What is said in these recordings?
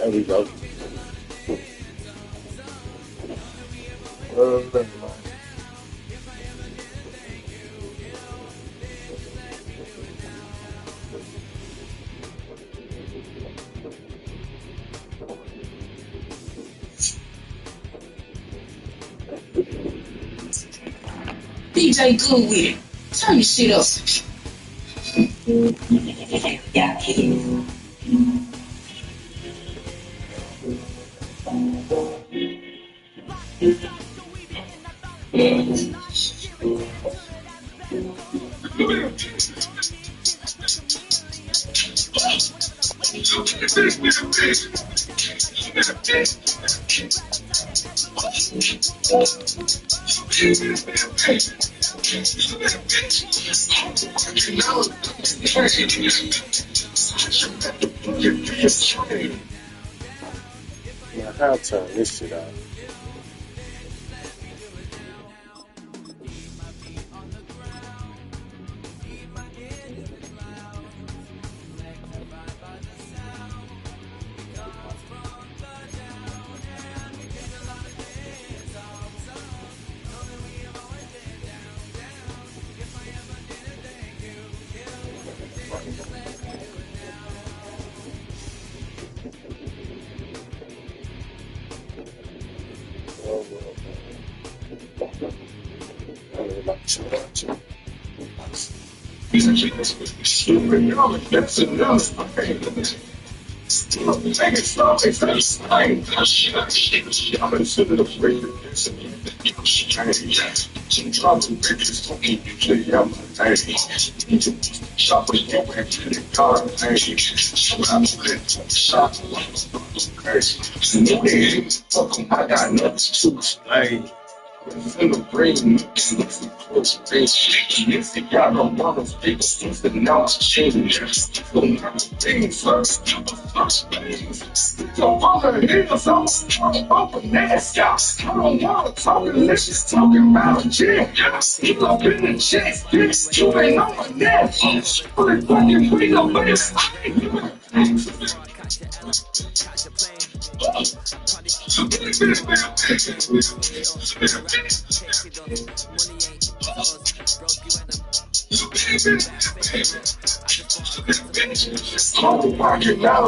There we go. Never mind. DJ good with it. Turn your shit up. Yeah. Now, how to turn this shit off? Oh, I mean, like, chill out, chill. Hey. In the brain, close face. I don't want to fix things that now change. Don't have things first. First things. Don't want to hear I'm up nasty. I don't want to talk unless she's talking about a jam. Still up in the chest. You ain't on my neck. Really fucking wait up, but it's $100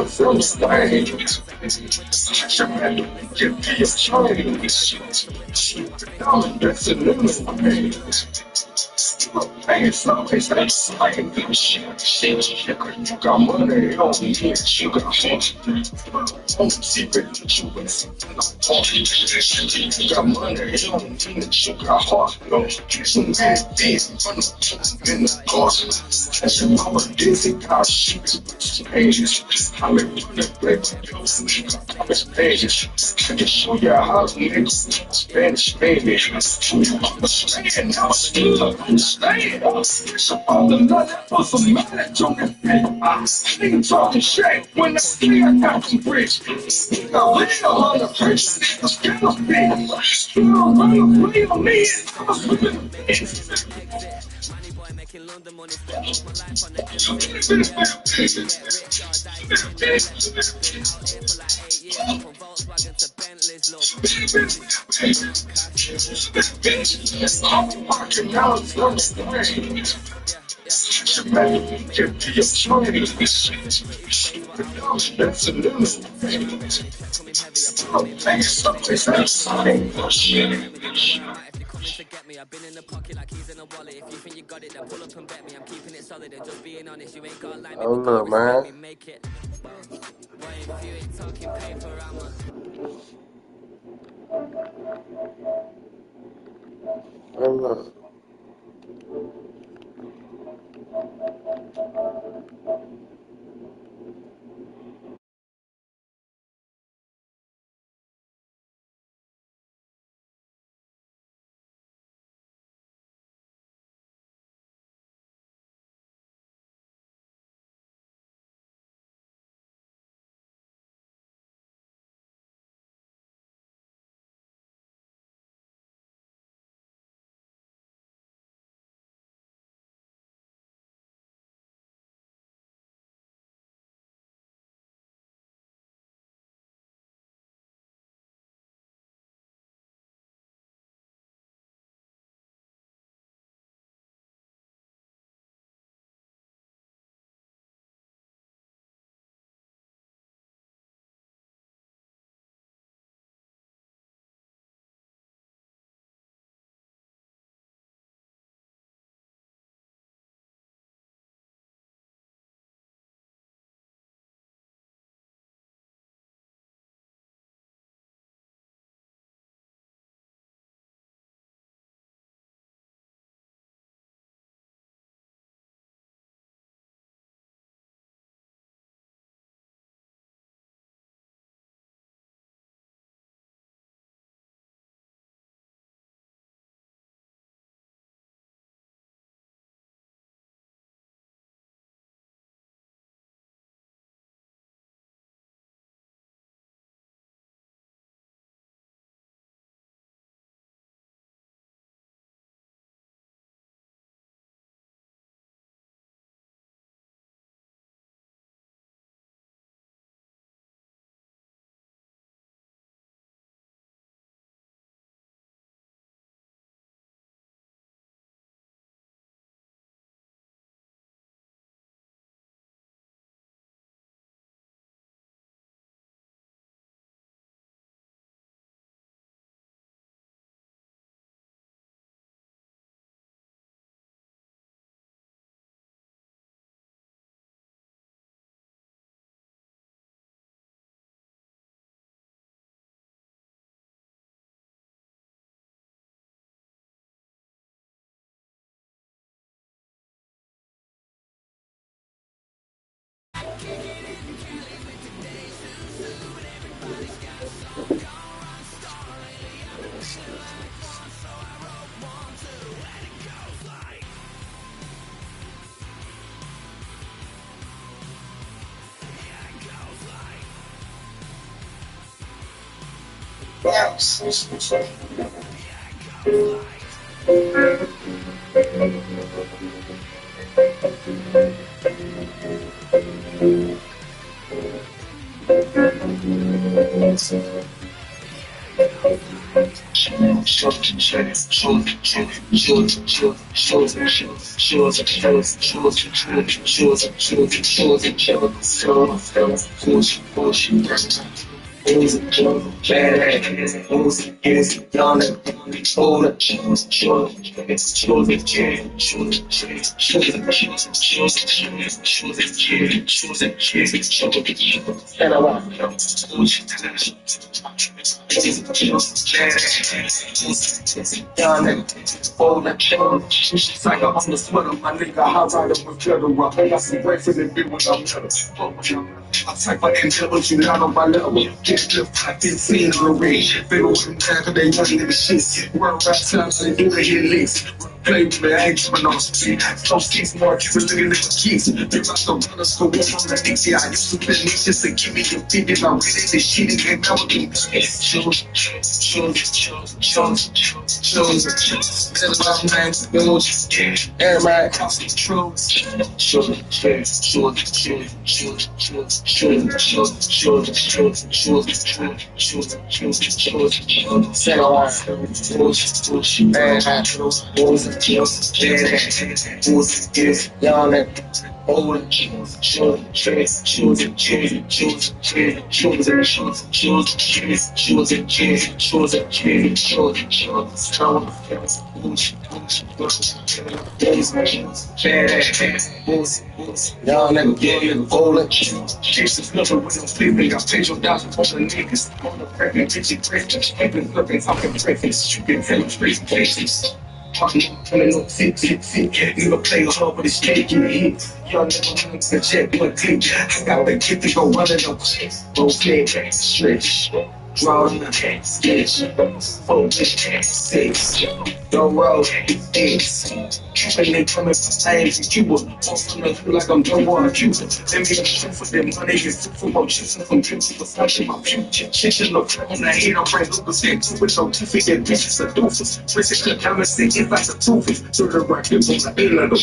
from the stage. Your man get me a change. That's a limit. Hey, it's always that same shit. You got money on me, you got heart. I'm secret, you got heart. You got money on me, you got heart. Some man did in the car. That's your mama dizzy, got shit. Pages, I'm in the play, college pages. I can show you how to make Spanish baby. And now still understand. So all the love for some marriage on that thing. I still talking shit when I see I got some bridge. I live on the bridge. I'm still a big. Still run away on me. I was living Money boy making London money, spend most my life on the from Volkswagen to Bentley's, I'm walking out from the stage. That's a news. I've been in the pocket like he's in a wallet. If you think you got it, then pull up and bet me. I'm keeping it solid and just being honest. You ain't got like me, but can't respect me. Make it. Boy, if you ain't talking paper, I'm a It's like I'm on the sweater, my nigga, I ride up with federal. I got some breakfast in bed when I'm better. I type my intelligence, you not on my level. Get the fucking scenery. They don't want to tackle, they young nigga shit. World rap times, they do the hit licks. Play with me, I ain't tripping on street. Don't see smart, you looking at the keys. They about to run us for one on the next year. I used to play this just to give me the figures. I read it, this shit, and came out with me. Y'all never get in the bowl. Jesus, never with no sleeping. I paid your dollars for the niggas. On the pregnant, bitchy breakfast. Every looking, talking breakfast. You can tell straight places. Talking up, fit. Never play a hard, but it's cake in the hit. Y'all never went to check one click. I got the kid to go running up. Okay, stretch. Draw in the sketch. Focus, six. Don't roll, X. When they coming for things in Cuba, I'm feel like I'm Joe on Cuba. Let me shoot for them money, get for more choosing from drinks to function my future. Chicken look on the head, I'm right over step to it, so to forget bitches are doofus. Prison cut down the stick, it's like a toofus. So the right gives on the A level.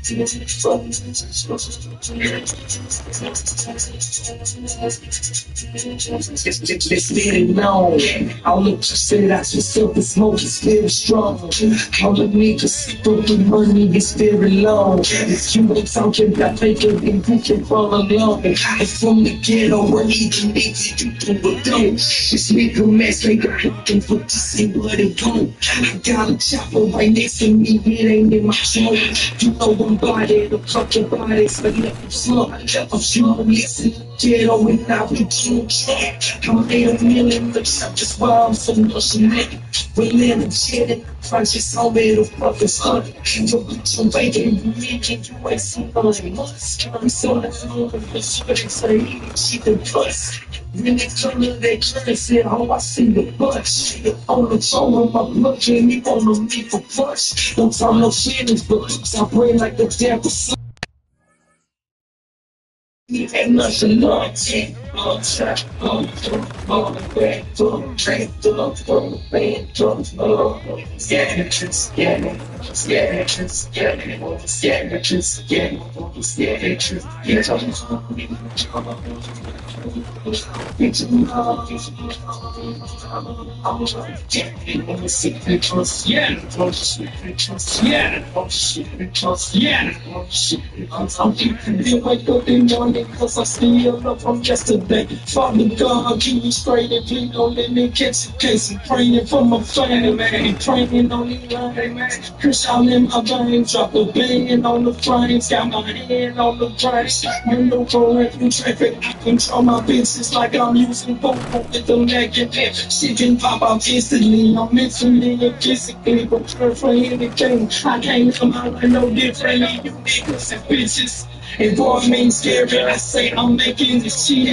Let's let it known. All the shit I just up the smoke is very strong. All the niggas through the money is very long. If you ain't talking about making then you can fall along. I'm from the ghetto where even niggas you do a dope. This nigga mask make a looking for to see what it do. I got a chopper right next to me, it ain't in my trunk. You know I'm body, the fucking body, so let me slump. I'm sure listen, ghetto and I be too drunk. I'm made a million, but just while I'm so much nigga. We live in shit in the projects, all made of fucking stuff. Your bitch, I'm waiting, you making you ain't seen nothing much. I'm so that moment, but shit, say, she the plus. When they come to that currency, oh, I see the bunch. On the phone with my blood, and me on the me for punch. Don't tell no feelings, but I pray like the devil. Ain't nothing long, take long shot, long back, train, man, cause I still up from yesterday. Father God, keep me straight and please don't let me catch a case. I'm praying for my family, man. Praying on the line, man. Chris, I'm in my veins. Drop the banging on the frames. Got my hand on the brakes. Window rolling through traffic. I control my business like I'm using vocal with the negative. Shit can pop out instantly. I'm mentally and physically prepared for anything. I can't come out like no different. You niggas and bitches. And boy, mean scary, I say I'm making this shit.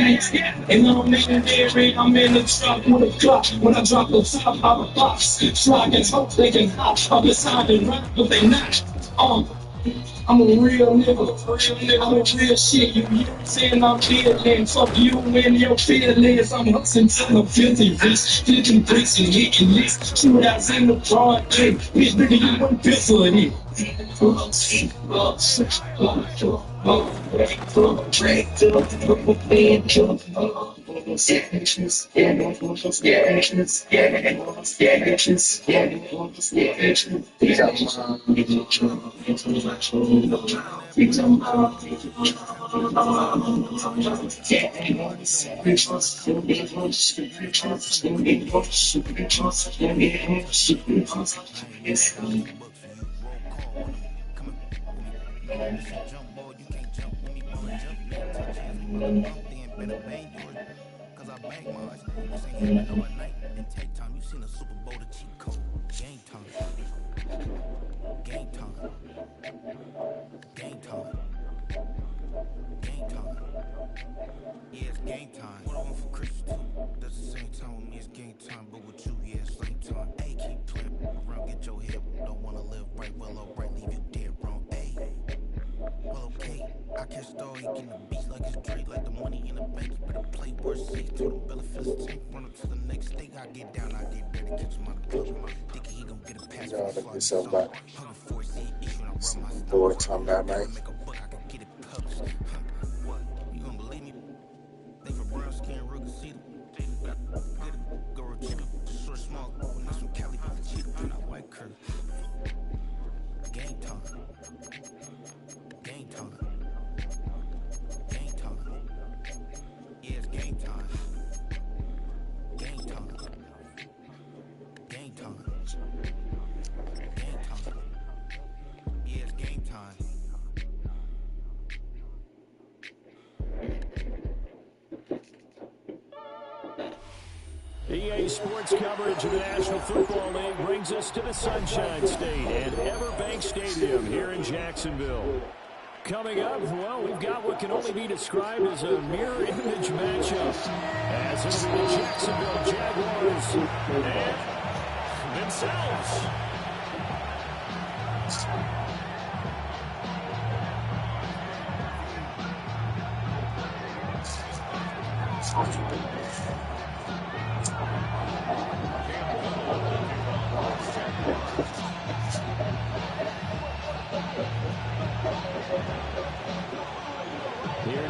And I'm in dairy, I'm in the truck with a clock. When I drop the top out of the box, sluggers hope they can hop up beside and rap, but they not. I'm a real nigga, I'm a real shit. You hear me saying I'm feeling, fuck you and your feelings. I'm hustling till I'm filthy rich, flipping bricks and hitting licks. Shootouts in the broad day, bitch, nigga, you ain't built for it. Jumbo, you can't jump with me, boy. Jump, nigga. Touch hands, we put a bump, then better bang yours. Cause I bang mine. This ain't happening overnight. And take time. You seen a Super Bowl, the cheat code. Game time. Game time. Game time. Game time. Yeah, it's game time. What I want for Christmas too. That's the same time with me, it's game time. But with you, yeah, same time. Hey, keep playing around, get your head. Don't wanna live right, well, alright, leave you dead wrong. Hey. Well, okay, I catch the dog, he getting the beats like it's Dre, like the money in the bank. You better play worse safe, to the belly for his tank. Run up to the next stage, I get down, I get ready, catch him out the club. Thinking he gon' get a pass for the fly. So, hugging for his issue, and I run my style. Make a buck, I can get it published. What? You gon' believe me? They for brown skin, real conceited. Go retrieve short, small, when that's from Cali, but the cheetah, and I white curve. Game time. Game time. Game time. Yeah, it's game time. Game time. Game time. Game time. Yeah, it's game time. EA Sports coverage of the National Football League brings us to the Sunshine State and Everbank Stadium here in Jacksonville. Coming up, well, we've got what can only be described as a mirror image matchup, as it'll be the Jacksonville Jaguars and themselves.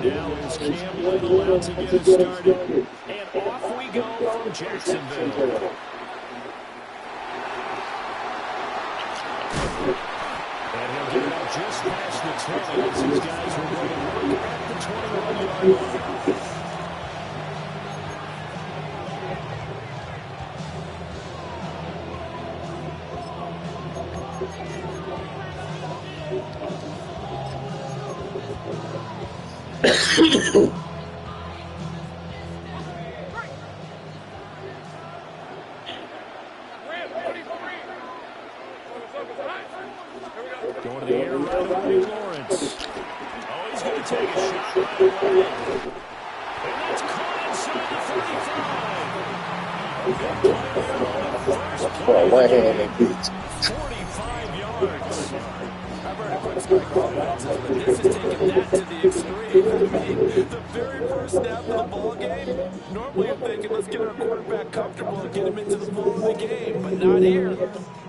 here now is Cam Little out to get us started. And off we go from Jacksonville. And he'll get it up just past the 20 as these guys will go to work at the 21-yard line. Going to the air right away, Lawrence. Oh, he's going to take a shot right away. And that's caught inside the 35. For a one-handed beat. 45 yards. I've heard a quick strike offenses, but this is taking that to the extreme. I mean, the very first snap of the ball game, normally I'm thinking, let's get our quarterback comfortable and get him into the flow of the game, but not here.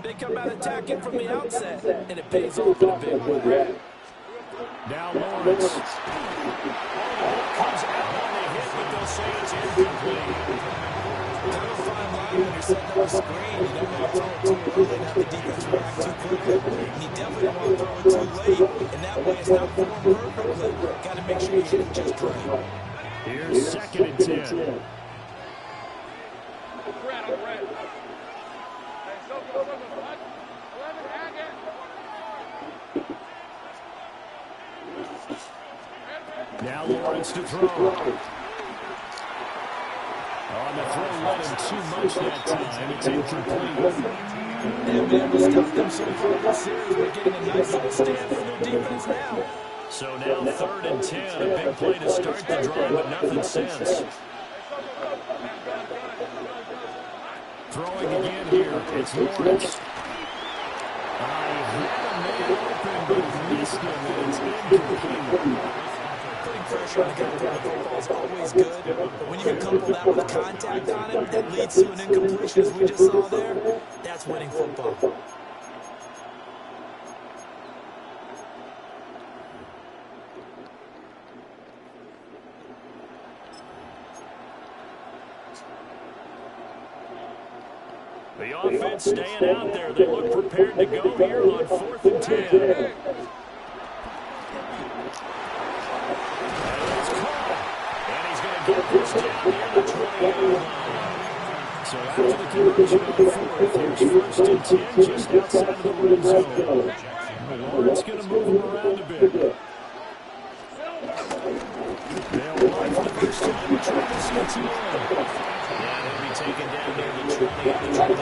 They come out attacking from the outset, and it pays off in a big way. Now Lawrence. Comes out on the hit, but they'll say it's incomplete. Kind of fine line when you're setting up a screen. You don't want to throw it too early and have the defense react too quickly. And you definitely don't want to throw it too late, and that way it's not formed perfectly. Got to make sure you hit it just right. Here's second and 10. Now Lawrence to throw. On the throw, let him too much that time. It's incomplete. They've been able to stop them so far this series. They're getting a nice little stand from their defense now. So now third and 10. A big play to start the drive, but nothing since. Throwing again here. It's Lawrence. I had a man open, but missed him, and it's incomplete. Putting pressure on the guy throwing the football is always good, but when you can couple that with contact on him that leads to an incompletion, as we just saw there, that's winning football. The offense staying out there. They look prepared to go here on 4th and 10. Get this down near the 20-yard line. So after the conversion on 4th, here's 1st and 10 just outside of the red zone. Lawrence going to move him around a bit. They'll run for the first time and try to see two. Yeah, they'll be taken down near the 20 at the 21.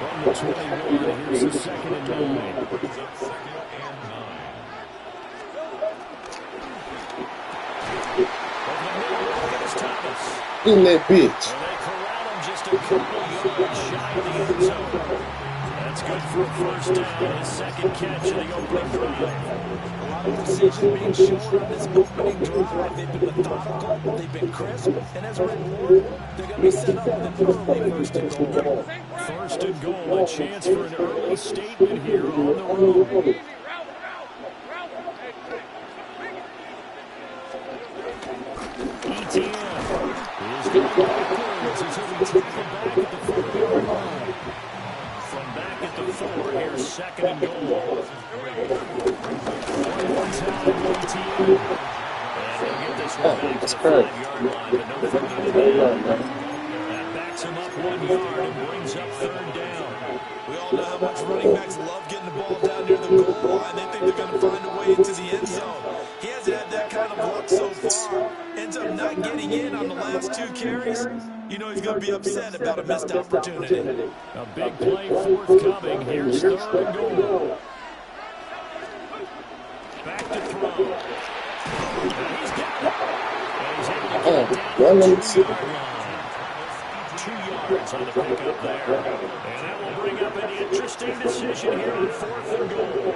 From the 21, here's the 2nd and 9. In that bitch. Well, they corral him just a couple yards shy of the end zone. That's good for a first down. His second catch of the opening drive. A lot of precision being shown on this opening drive. They've been methodical, they've been crisp, and as a reward, they're going to be set up with an early first and goal. First and goal, a chance for an early statement here on the road. From back at the 4, here's 2nd and goal. One more time, and he'll get this one back to the 5-yard line, but no further than that. That backs him up 1 yard and brings up 3rd down. We all know how much running backs love getting the ball down near the goal line. They think they're going to find a way into the end zone. He hasn't had that kind of luck so far. Ends up not getting in on the last 2 carries. You know he's going to be upset about a missed opportunity. A big play forthcoming. Here's 3rd and goal. Back to throw. And he's got it. And he's able to get it down to the 2-yard line. 2 yards on the pickup there. And that will bring up an interesting decision here on 4th and goal.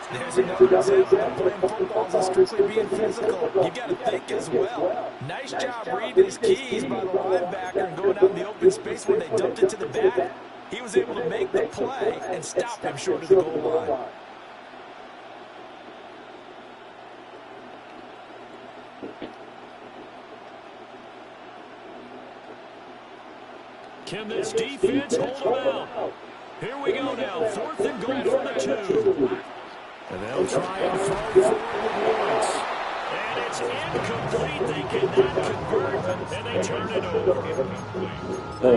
There's another example of playing football and strictly being physical. You got to think as well. Nice job reading his keys by the linebacker and going out in the open space when they dumped it to the back. He was able to make the play and stop him short of the goal line. Can this defense hold them out? Here we go now. 4th and goal from the 2. And they'll try and throw forward with Lawrence. And it's incomplete. They cannot convert, and they turn it over.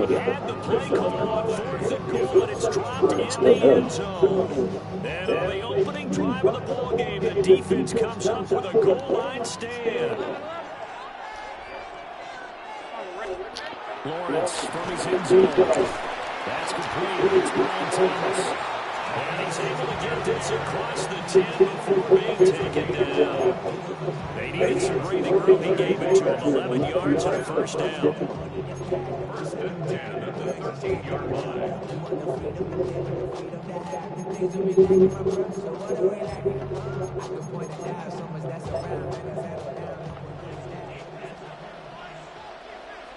They had the play call on 4th and goal, and it's dropped in the end zone. And on the opening drive of the ball game, the defense comes up with a goal line stand. Lawrence from his end zone. That's complete. It's Brian Thomas. And he's able to get this across the 10 before being taken down. They needed some breathing room. He gave it to him. 11 yards and a first down. 1st and 10 at the 13-yard line.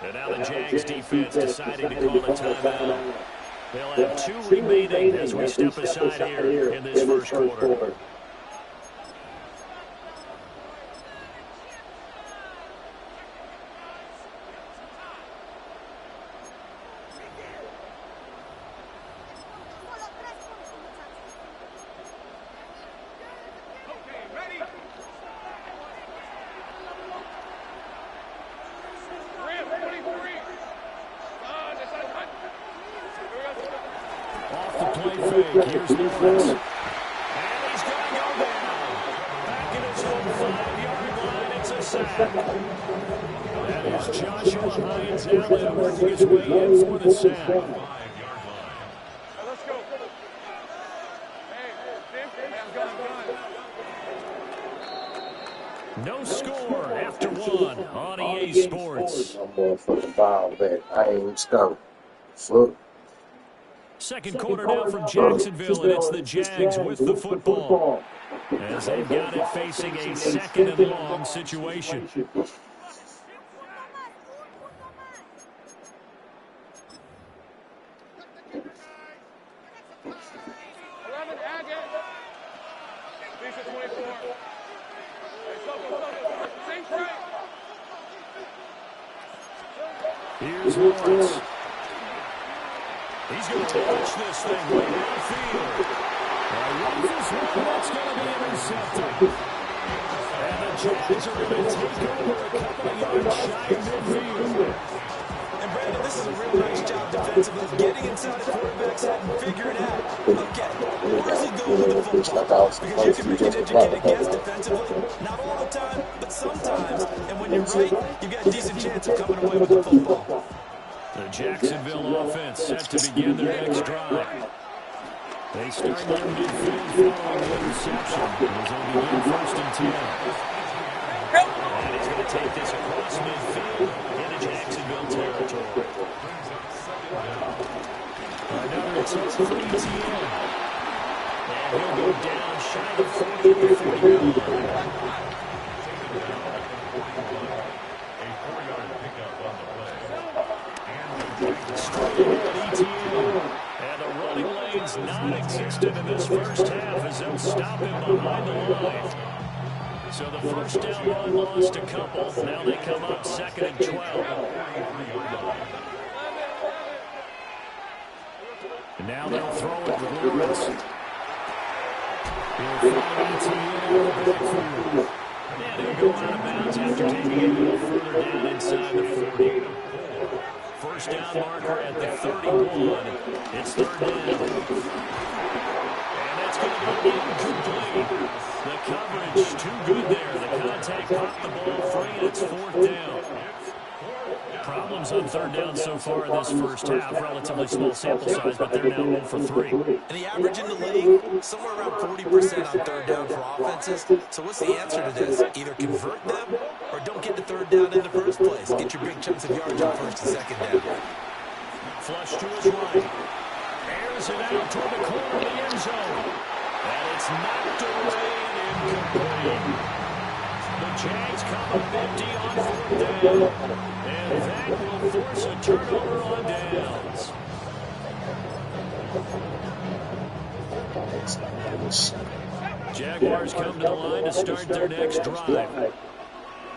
And now the Jags defense deciding to call a timeout. They'll have 2 remaining as we step aside here in this first quarter. Here's Lawrence. And he's going to go down. Back in his own 5-yard line. It's a sack. That is Joshua Hines Allen working his way in for the sack. 5-yard line. Let's go. Hey, no score after 1 on EA Sports. I'm going for the ball back. I ain't scored. Fuck. Second quarter now from Jacksonville, and it's the Jags with the football. As they've got it facing a 2nd and long situation. Here's Lawrence. He's going to launch this thing way downfield. Rifles one, that's going to be intercepted. And the Jags are going to take over a couple of yards shy of midfield. And Brandon, this is a real nice job defensively, getting inside the quarterback's head and figuring out, okay, where's he going with the football? Because you can make an educated guess defensively, not all the time, but sometimes. And when you're right, you've got a decent chance of coming away with the football. The Jacksonville offense set to begin their next drive. They start near midfield following the interception as they begin 1st and 10. And he's going to take this across midfield into Jacksonville territory. Another attempt for ETN. And he'll go down shy of 40 at the 40-yard line. And the running lane's non-existent in this first half as they'll stop him behind the line. So the first down run lost a couple. Now they come up 2nd and 12. And now they'll throw it with Lawrence. He'll find ETN out of the backfield. And he'll go out of bounds after taking it a little further down inside the 40. First down marker at the 31. It's 3rd down. And that's going to be incomplete. The coverage too good there. The contact popped the ball free, and it's 4th down. Problems on 3rd down so far in this first half. Relatively small sample size, but they're now 0 for 3. And the average in the league, somewhere around 40% on 3rd down for offenses. So what's the answer to this? Either convert them or don't get to 3rd down in the first place. Get your big chunks of yards on 1st and 2nd down. Flush to his right. Airs it out toward the corner of the end zone. And it's knocked away and incomplete. The Jags come up empty on 4th down. And that will force a turnover on downs. Jaguars come to the line to start their next drive.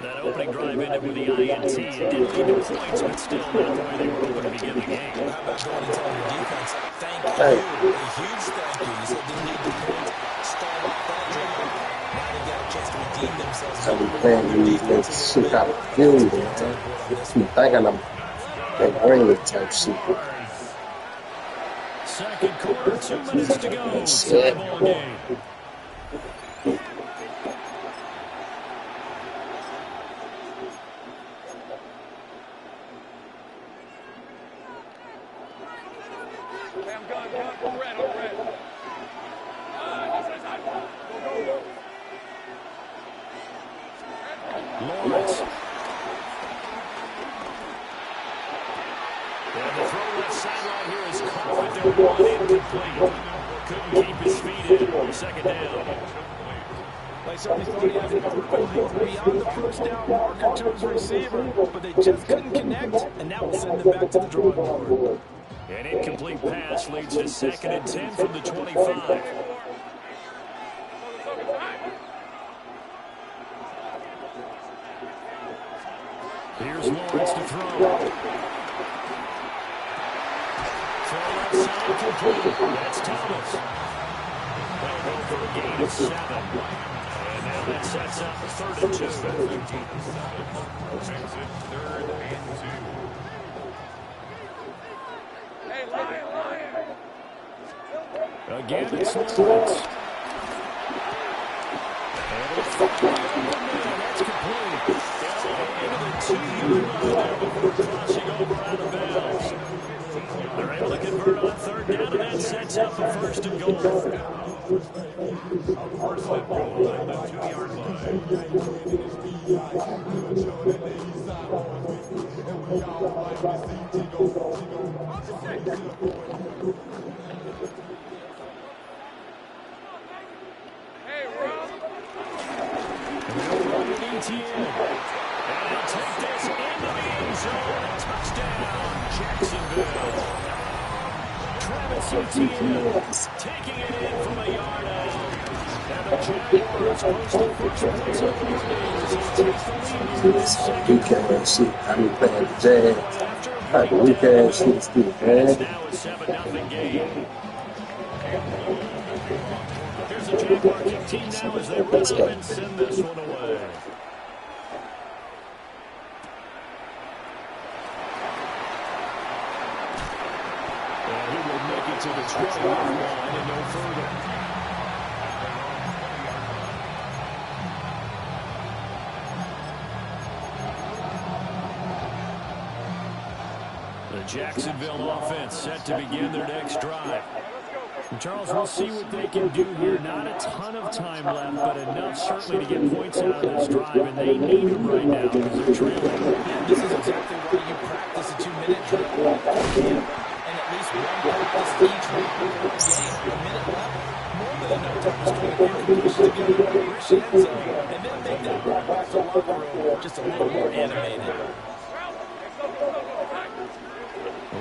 That opening drive ended with the INT. It didn't lead to points, but still not the way they were hoping to begin the game. Well, how about going and telling your defense, thank Hey, you, a huge thank you. You said didn't lead to points, stalled off that drive. Now they've got a chance to redeem themselves. I be playing these niggas shit out of fuel, man. Keep thinking I'm that green type shit. Second quarter, 2 minutes to go. Shit. Tie ball game. Lawrence. And the throw left sideline here is caught with the one incomplete. Couldn't keep his feet in. Second down. They certainly thought he had moving things beyond the first down marker to his receiver, but they just couldn't connect, and that will send them back to the drawing board. An incomplete pass leads to 2nd and 10 from the 25. Here's Lawrence to throw. Throw left side complete. That's Thomas. They'll go for a gain of 7. And now that sets up 3rd and 2. Again, it's Lawrence. And it's the that's complete. Into the 2-yard line there before crossing over out of bounds. They're able to convert on 3rd down, and that sets up the 1st and goal. First and goal on the 2-yard line. And they'll take this into the end zone. Touchdown, Jacksonville. Travis Etienne taking it in from a yard out. And the Jaguars post the first points of the Weak ass shit. I be playing the Jazz. Like weak ass shit still, man. It's now a 7-0 game. Here's the Jaguar kick team now as they run up and send this one away. And he will make it to the 12-yard line and no further. The Jacksonville offense set to begin their next drive. And Charles, we'll see what they can do here. Not a ton of time left, but enough certainly to get points out of this drive, and they need them right now because they're trailing. And this is exactly why you practice a 2-minute drill. And at least one practice each week. Game, a minute left. More than enough time to string a few completions together in the rich end zone. And then make that run back to the locker room just a little more animated.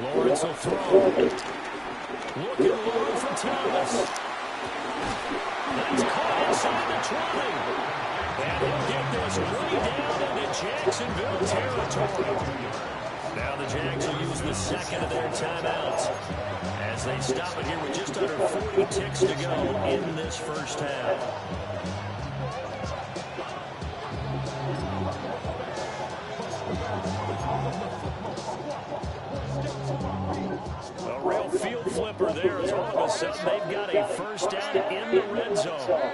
Lawrence will throw. Looking low for Thomas. That's caught inside the 20. And he'll get this way down into Jacksonville territory. Now the Jags will use the 2nd of their timeouts as they stop it here with just under 40 ticks to go in this first half. A real field flipper there as all of a sudden they've got a first down in the red zone.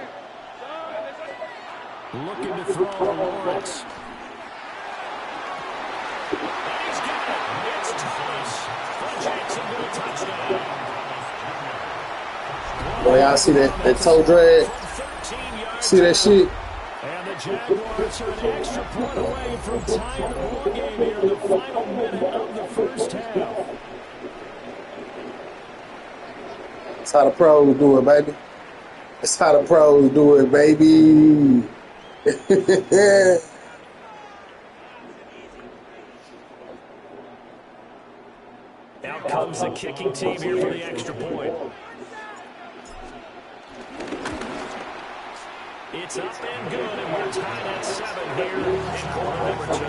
Looking to throw to Lawrence. And he's got it. It's Thomas for Jacksonville touchdown. Boy, y'all see that toe drag? See that shit? And the Jaguars are an extra point away from tying the ball game here in the final minute of the first half. That's how the pros do it, baby. That's how the pros do it, baby. Out comes the kicking team here for the extra point. It's It's up and good, and we're tied at 7 here in quarter number 2.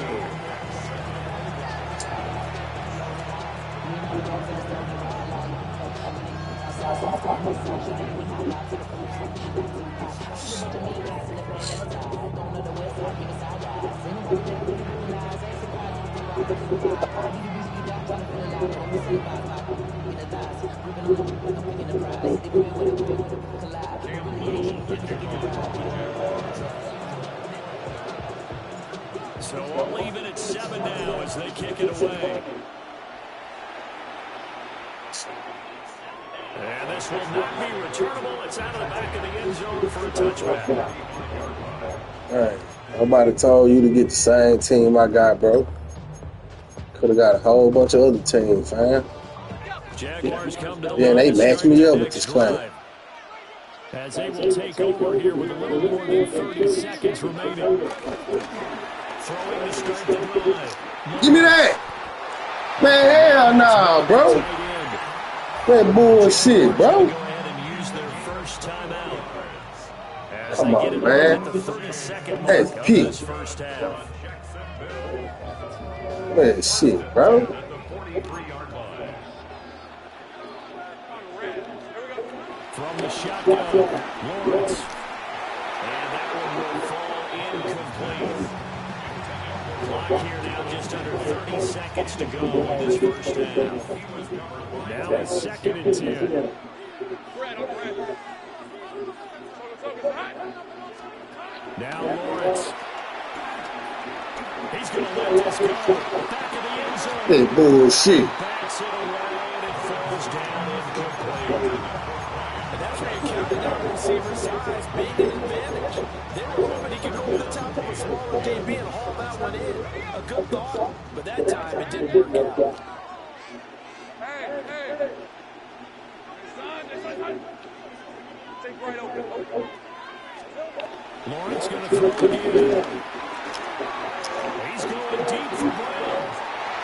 So we'll leave it at 7 now as they kick it away. And this will not be returnable. It's out of the back of the end zone for a touchback. All right. Nobody told you to get the same team I got, bro. Could have got a whole bunch of other teams, fam. Jaguars come to the Yeah, they matched me up with this claim. As they will take over here with a little more than 30 seconds remaining. Throwing to start the drive. Give me that. Man, hell no, bro. That bullshit, bro. Go ahead and use their first timeout. As Come they on, get it man. at the 32nd mark That's of peak. this first half. Man, shit, bro. From the shotgun, Lawrence. And that one will fall incomplete. Clock here now just under 30 seconds to go in this first half. Now it's 2nd and 10. Now Lawrence. He's going to let this go. Back of the end zone. That bullshit. Backs it away and it falls down incomplete. And that's where you count the receiver's size being an advantage. They were hoping he could go over the top of a smaller DB and haul that one in. A good thought, but that time it didn't work out. Lawrence going to throw again. He's going deep for Brown.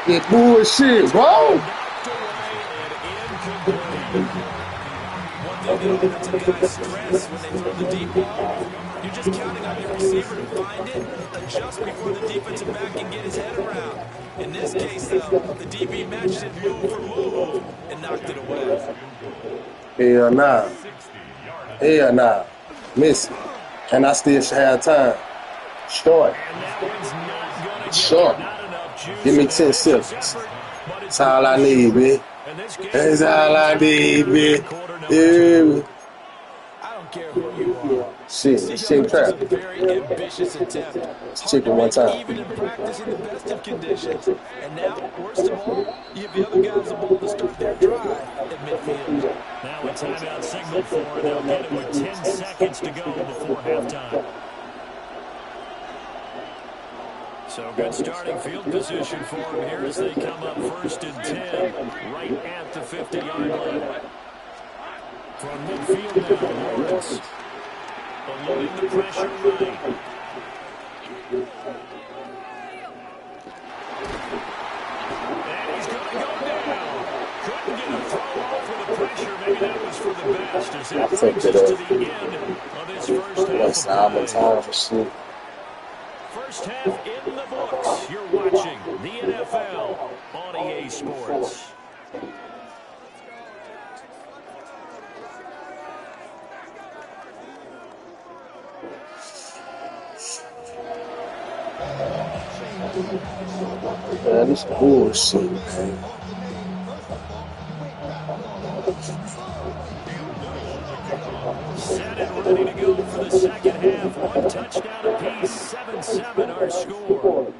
That bullshit, bro. Knocked away and incomplete. One thing that offensive guys stress when they throw the deep ball, you're just counting on your receiver to find it, adjust before the defensive back can get his head around. In this case, though, the DB matched it move for move and knocked it away. Hell nah. Hell nah. Miss it. And I still have time. Short. And that one's not going to get Short. not enough juice. Give me 10 seconds. That's all I need, man. That's all I need, man. Yeah. I don't care who you are. Shit, This shit is crap. a very ambitious attempt. Let's check it one time. Even in practice in the best of conditions. And now, worst of all, you have the other guys the ball to start their drive at midfield. Now a timeout signal for. They'll get it with 10 seconds to go before halftime. So good starting field position for them here as they come up 1st and 10, right at the 50-yard line. From midfield now, Lawrence. Eluding the pressure right. And he's going to go down. Couldn't get a throw off with the pressure. Maybe that was for the best as that brings us to the end of this first What's half. the time for shit? First half in the books. You're watching the NFL on EA Sports. Man, this bullshit, man. Set and ready to go for the second half. One touchdown apiece, 7-7 our score.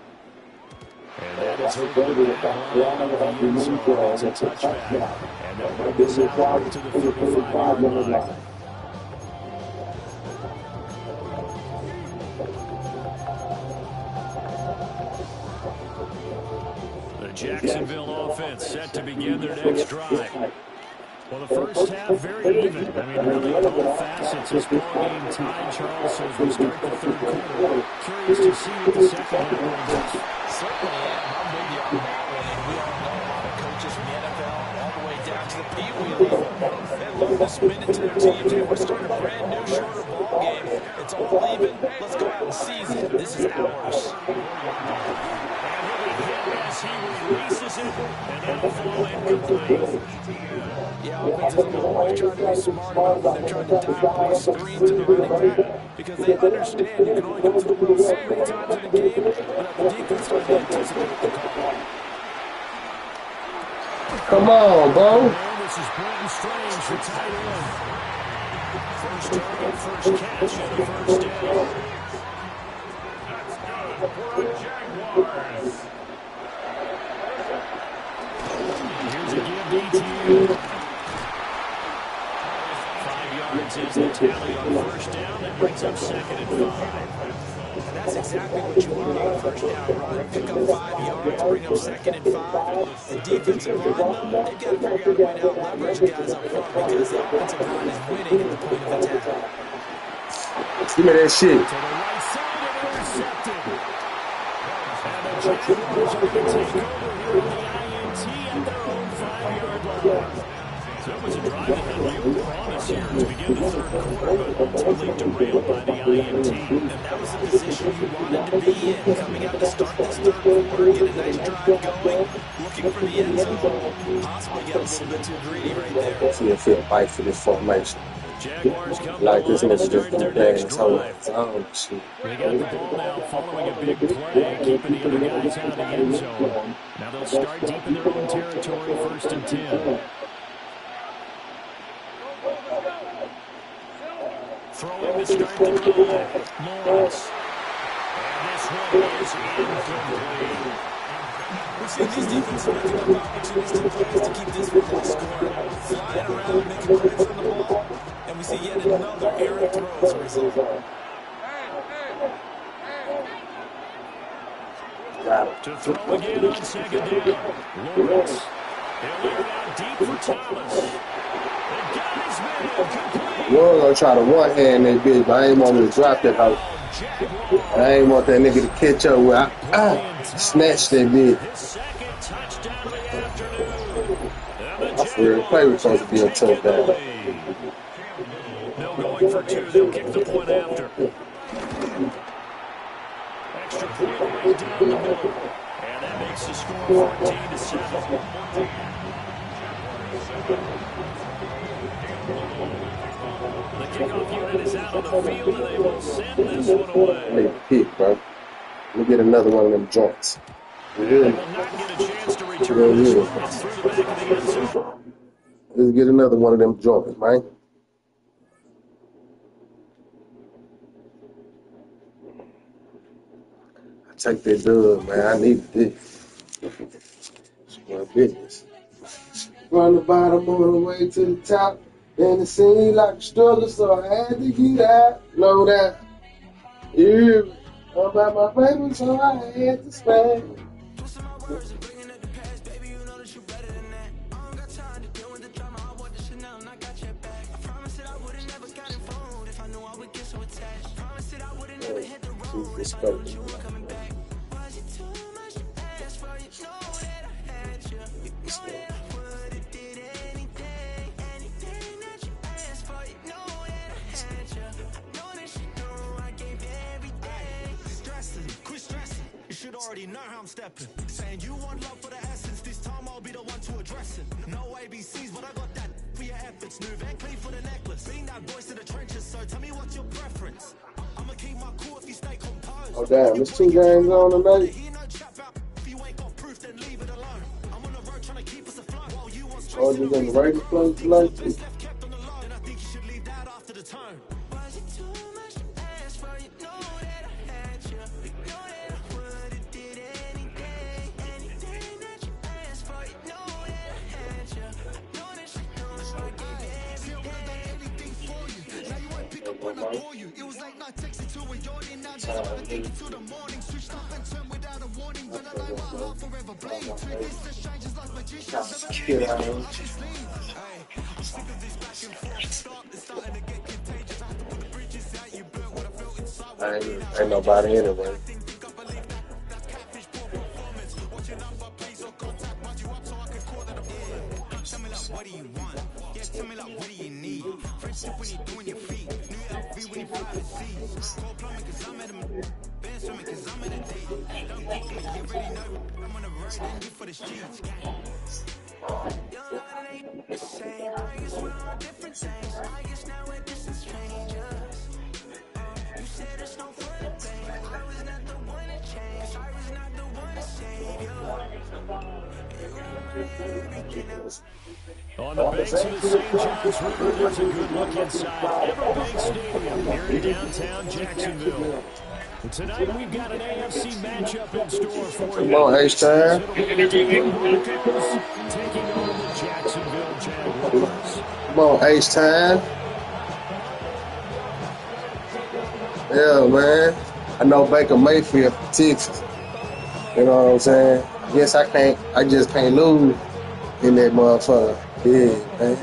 And that is over the line of the end zone. It's a touchback. And they'll bring this out to the 35-yard line. The Jacksonville offense set to begin their next drive. Well, the first half very even. I mean, really all facets. This ball game tied, Charles, so as we start the third quarter. Curious to see what the second half brings us. Certainly am. I'm with you on that one. And we all know a lot of coaches from the NFL all the way down to the Pee Wee level. They love to spin it to their teams. Hey, we're starting a brand new, shorter ball game. It's all even. course. And he'll be hit as he releases it, and that'll fall incomplete. Yeah, offenses have always tried to be smart about when they're trying to dive these screens to the running back because they understand you can only go to the well so many times in a game without the defense starting to anticipate the call. Come on, bro. And this is Brenton Strange for tight end. First target, first catch, and a first down. That's good for the Jaguars. Here's a give DT. 5 yards is the tally on first down. That brings up 2nd and 5. And that's exactly what you want on a first down run. Pick up 5 yards, bring up 2nd and 5. The defensive line, they've got to figure out a way to out-leverage guys up front because the offensive line is winning at the point of attack. Give me that shit. To the right side and intercepted. And the Jaguars are going to take over here on the INT at their own 5-yard line. So it was a drive that had real promise here to begin the third quarter, but ultimately derailed by the INT. And that was the position you wanted to be in, coming out to start this third quarter, get a nice drive going, looking for the end zone, possibly get a little bit too greedy right there. See if he'll fight for this formation. Jaguars come Like to this line to nigga start just their gonna next dance on drive. oh shit. They got the ball now following a big play, keeping the other guys out of the end zone. Now they'll start deep in their own territory, 1st and 10. Throwing to start the drive, Lawrence. And this one is incomplete. We've seen these defenses making up opportunistic plays to keep this one low scoring, flying around, making plays on the ball, and we see yet another errant throw as a result. To throw again on 2nd down, Lawrence. He'll air it out deep for Thomas. And got his man complete. We're gonna try to one hand that bitch, but I ain't want to drop that hoe. I ain't want that nigga to catch up with. I snatched that bitch. His 2nd touchdown of the afternoon. I swear, play was supposed to be a touchdown. No going for 2. They'll kick the point after. Extra point right down the middle. And that makes the score 14-7. The kickoff unit is out on the field, and they will send this one away. I need a pick, bro. Let me get another one of them joints. They will not get a chance to return this one. It's through the back of the end zone. Let's get another one of them joints, man. I take that dub, man. I need this. It's my business. From the bottom all the way to the top. And it seemed like a struggle, so I had to get out. Know that. Yeah. I'm about my paper, so I had to spend. Twisting my words and bringing up the past, baby, you know that you better than that. I don't got time to deal with the drama, I bought the Chanel and I got your back. I promised that I would've never gotten phone if I knew I would get so attached. I promised that I would've never hit the road if I knew that you were coming back. Was it too much to ask for? You know that I had you. You know that I would've did anything, anything that you asked for. You know that I had you. I know that you know I gave everything. Stressing, quit stressing. You should already know how I'm stepping. Saying you want love for the essence. This time I'll be the one to address it. No ABCs, but I got that for your efforts. New Van Cleef for the necklace. Being that voice to the trenches, so tell me what's your preference. I'ma keep my cool if you stay composed. Oh, damn. There's 2 games on tonight. If you ain't got proof, then leave it alone. I'm on the road trying to keep us afloat. While you want Chargers and the Raiders playing tonight. kept on the low, and I think you should leave that after the tone. Was it too much to ask for? You know that I had you. You know that I would've did anything, anything that you asked for. You know that I had you. I know that you know I gave Anything for you. Now you won't pick up when I call you. It was like not texting to a yawning. Now just wanna think until the morning. Switched up and turned without a warning. When I lie, my heart forever bleed. Trick is the strangers like magicians. Never leave me up his sleeve. Hey, I'm sick of this back and forth. It's starting to get contagious. I have to put the bridges out. You burn what I felt inside. Ain't nobody anyway. Tell me like, what do you want? Yeah, tell me like, what do you need? Friendship when you're doing your feet. New outfit when you fly the seas. Cold plumbing cause I'm at a band swimming cause I'm at a You already know I'm on the road, then you for the streets. You know that it ain't the same. I guess we're on different things. I guess now we're distant strangers. You said it's no fun to blame. I was not the one to change. I was not the one to save you. On the banks of the St. Johns River, there's a good look inside Everbank Stadium here in downtown Jacksonville. And tonight we've got an AFC matchup in store for you. Come on, H-Time. It'll be the Denver Broncos taking on the Jacksonville Jaguars. Come on, H-Time. Yeah, man. I know Baker Mayfield from Texas. You know what I'm saying? Yes, I just can't lose in that motherfucker. Yeah, man.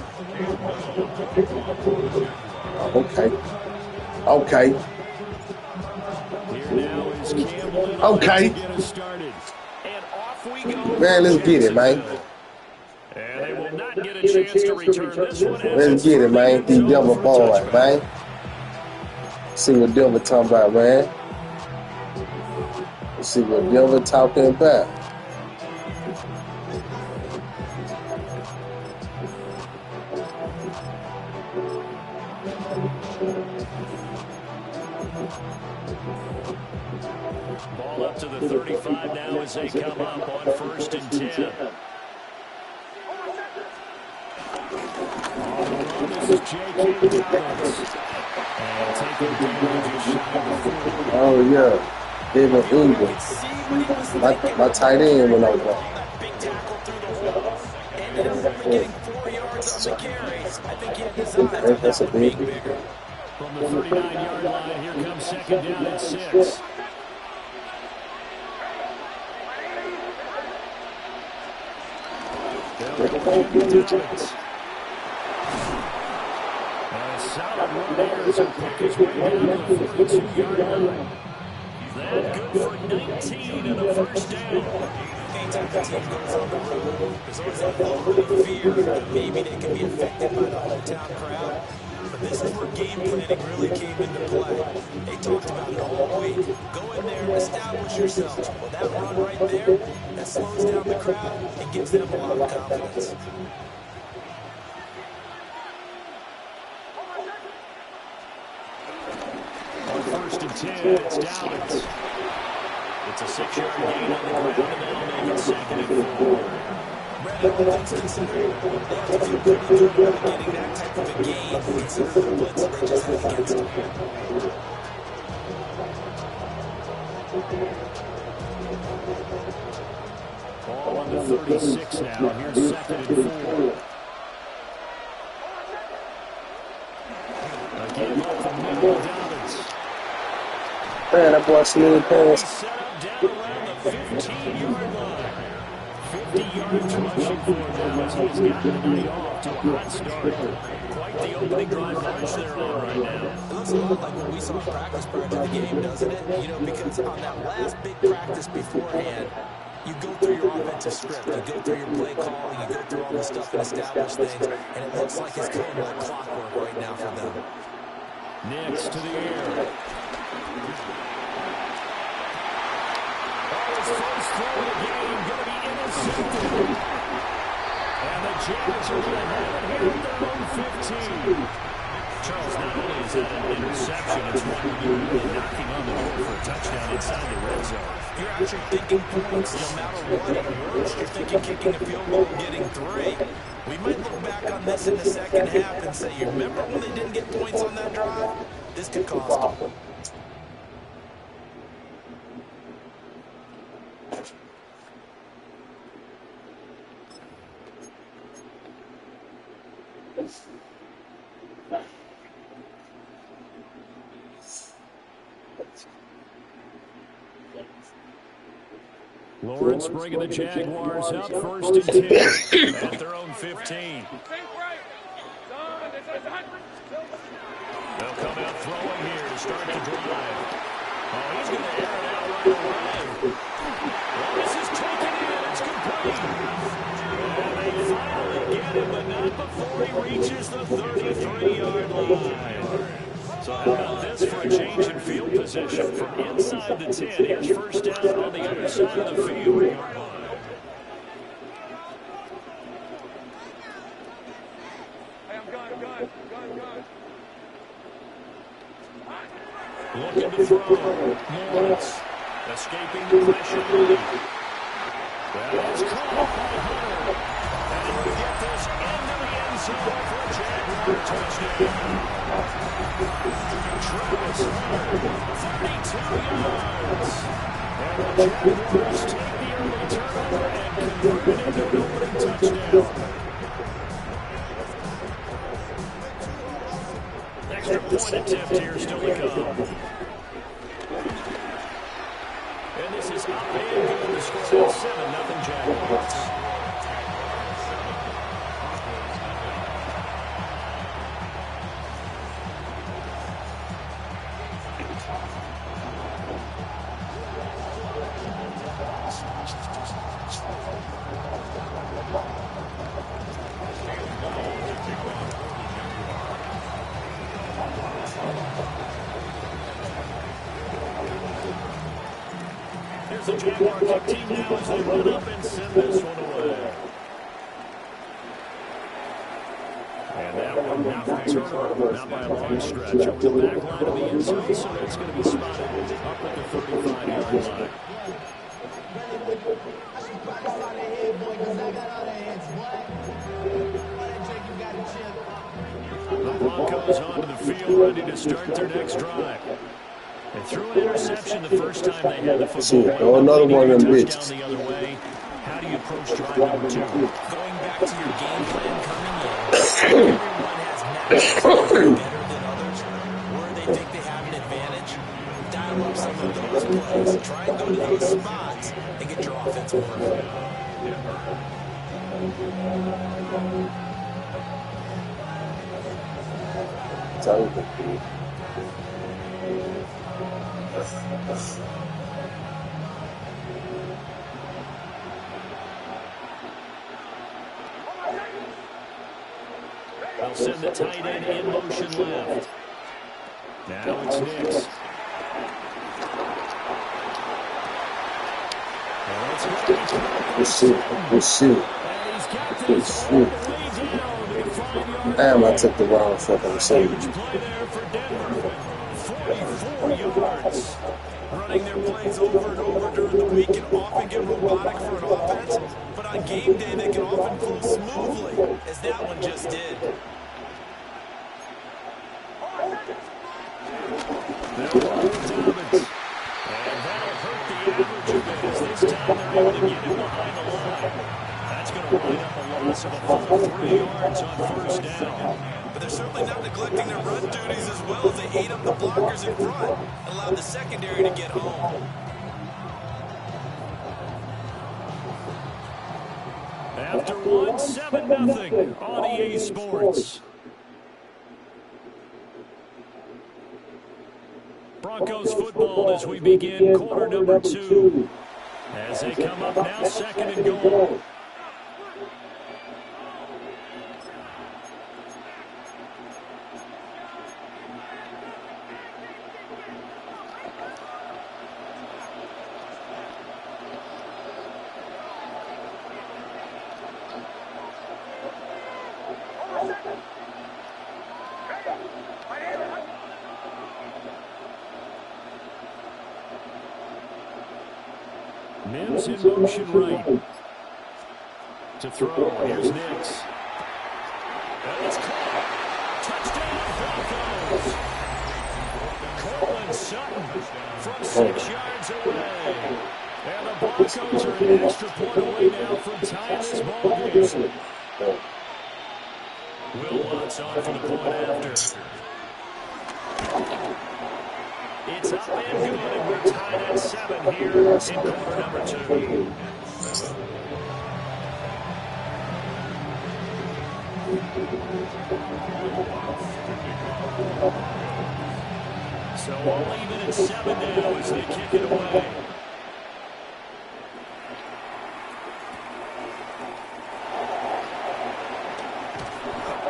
Okay. Here now is Campbell Okay. to get us started. And off we go. Man, let's get it, man. And they will not get a chance to return this one. Let's get it, man. These Denver boys, man. See what Denver talking about, man. Let's see what Denver talking about. Ball up to the 35 now as they come up on 1st and 10. On the run, this is J.K. Dobbins. And taking damage just shy of the 40. Oh, yeah. Devin Ingram. My tight end went over. Big tackle through the hole. Ended up only getting 4 yards on the carry. I think he had designed That's a big. From the 39-yard line, here comes 2nd down at 6. Dobbins. And a solid run there as he'll pick his way down to the 42-yard line. That good for 19 and a 1st down. Anytime the team goes on the road, there's always that little bit of fear that maybe they can be affected by the hometown crowd. But this is where game planning really came into play. They talked about it all week. Go in there and establish yourself. Well, that run right there, that slows down the crowd and gives them a lot of confidence. On 1st and 10, it's Dobbins. It's a 6-yard gain on the ground, and they'll make it 2nd and 4. Brad, all things considered, they have to feel pretty good about getting that type of a gain, considering the blitz they just had against them. Ball on the 36 now. Here's 2nd and 4. Again, off the middle, Dobbins. Man, that boy slid past. Set up down around the 15-yard line. 50 yards rushing for now as he's gotten the night off to a hot start. Quite the opening drive march they're on right now. It looks a lot like what we saw in practice prior to the game, doesn't it? You know, because on that last big practice beforehand, you go through your offensive script, you go through your play calling, you go through all the stuff and establish things, and it looks like it's going like clockwork right now for them. Next to the air. His first throw of the game going to be intercepted. And the Jags are going to have it here at their own 15. Charles, not only is that an interception, it's one where you're really knocking on the door for a touchdown inside the red zone. You're actually thinking points no matter what it works. You're thinking kicking a field goal and getting 3. We might look back on this in the second half and say, you remember when they didn't get points on that drive? This could cost them. Lawrence bringing the Jaguars up 1st and 10 at their own 15. They'll come out throwing here to start the drive. Oh, he's going to air it out right away. Lawrence is taken in. It's complete. And they finally get him, but not before he reaches the 33-yard line. So how about this for a change in field position? position from inside the 10. Here's first down on the other side of the field. Looking to throw. Lawrence escaping the pressure. That is caught by Hunter. And we get this into the end zone for a Jaguar touchdown. Travis Hunter, 32 yards. And the Jaguars take the early turnover and convert it into an opening touchdown. Extra point attempt here still to come. And this is up and good. The score is 7-0 Jaguars. Here's the Jaguar kick team now as they run up and send this one away. And that one not a turnover, not by a long stretch. Over the back line of the end zone, so it's going to be spotted up at the 35-yard line. The Broncos onto the field, ready to start their next drive. They threw an interception the first time they had the football. Another one of them bitches. The other way. How do you approach drive number 2? Going back to your game plan coming in, everyone has matchups better than others, where they think they have an advantage. Dial up some of those plays. Try and go to those spots and get your offense moving. They'll send the tight end in motion left. Now it's Nix. Good shit. Damn, I took the wrong fucking receiver. 44 yards. Running their plays over and over during the week can often get robotic for an offense, but on game day they can often flow smoothly, as that one just did. And that'll hurt the average of it, as this time they're able to get him behind the line. That's going to wind up a loss of a full 3 yards on first down. But they're certainly not neglecting their run duties as well, as they ate up the blockers in front and allowed the secondary to get home. After one, 7-0 on EA Sports. Broncos football as we begin quarter number 2. As they come up now, 2nd and goal. Mims in motion right. To throw. Here's Nix. And it's caught. Touchdown Broncos. Cortland Sutton from 6 yards away. And the Broncos are an extra point away now from tying this ball game. Will Watts on for the point after. It's up and good, and we're tied at 7 here in quarter number 2. So we'll leave it at 7 now as they kick it away.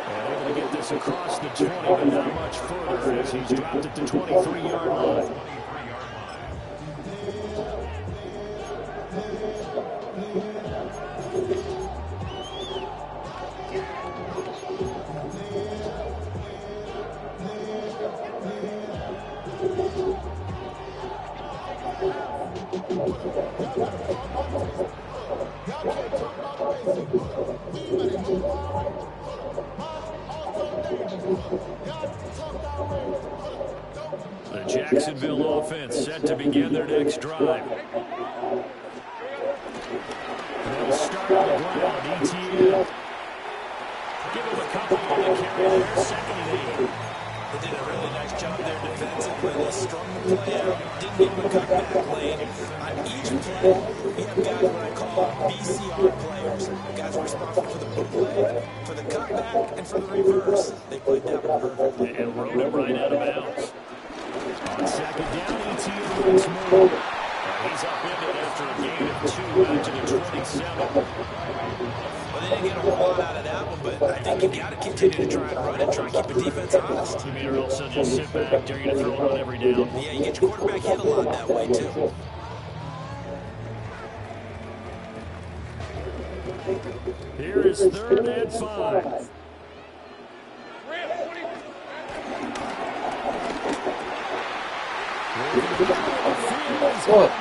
And able to get this across the 20, but not much further as he's dropped it to 23-yard line. offense set to begin their next drive. They'll start on the ground. ETN. Give him a couple on the carry there. 2nd and 8. They did a really nice job there defensively. They strung the play out, didn't give him a cutback lane. On each play, we have guys what I call BCR players. Guys responsible for the bootleg, for the cutback, and for the reverse. They played that one perfectly. And rode him right out of bounds. On 2nd down, ETN once more. He's up in it after a gain of 2 out to the 27. Well, they didn't get a whole lot out of that one, but I think you've got to continue to try and run and try and keep the defense honest. You mean or else they'll just sit back, they're going to throw it on every down. Yeah, you get your quarterback hit a lot that way, too. Here is 3rd and 5. What?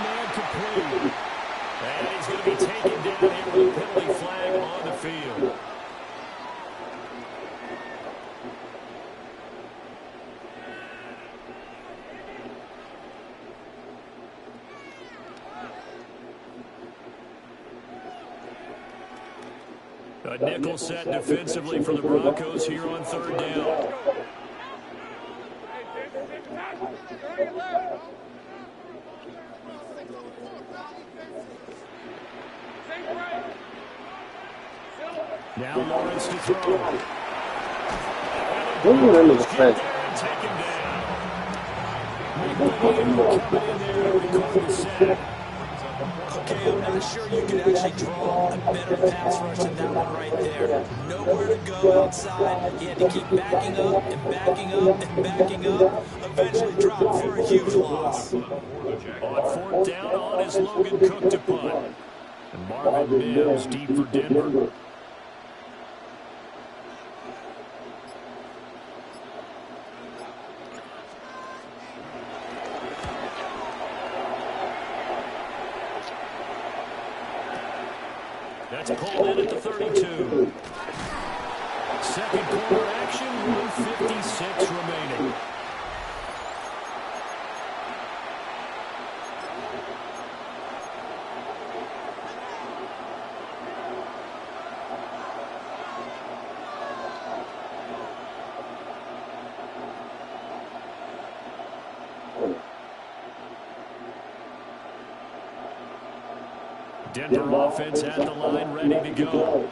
And he's going to be taken down here with a penalty flag on the field. A nickel set defensively for the Broncos here on 3rd down. Now Lawrence to throw. Ooh, that looks fast. Taken down. McNeil coming in there to record the sack. Okay, I'm not sure you could actually draw a better pass rush than that one right there. Nowhere to go outside. He had to keep backing up and backing up and backing up. Eventually dropped for a huge loss. On 4th down on is Logan Cook to punt. And Marvin Mims deep for Denver. That's pulled in at the 32. 2nd quarter action, 1:56 remaining. Denver offense at the line, ready to go.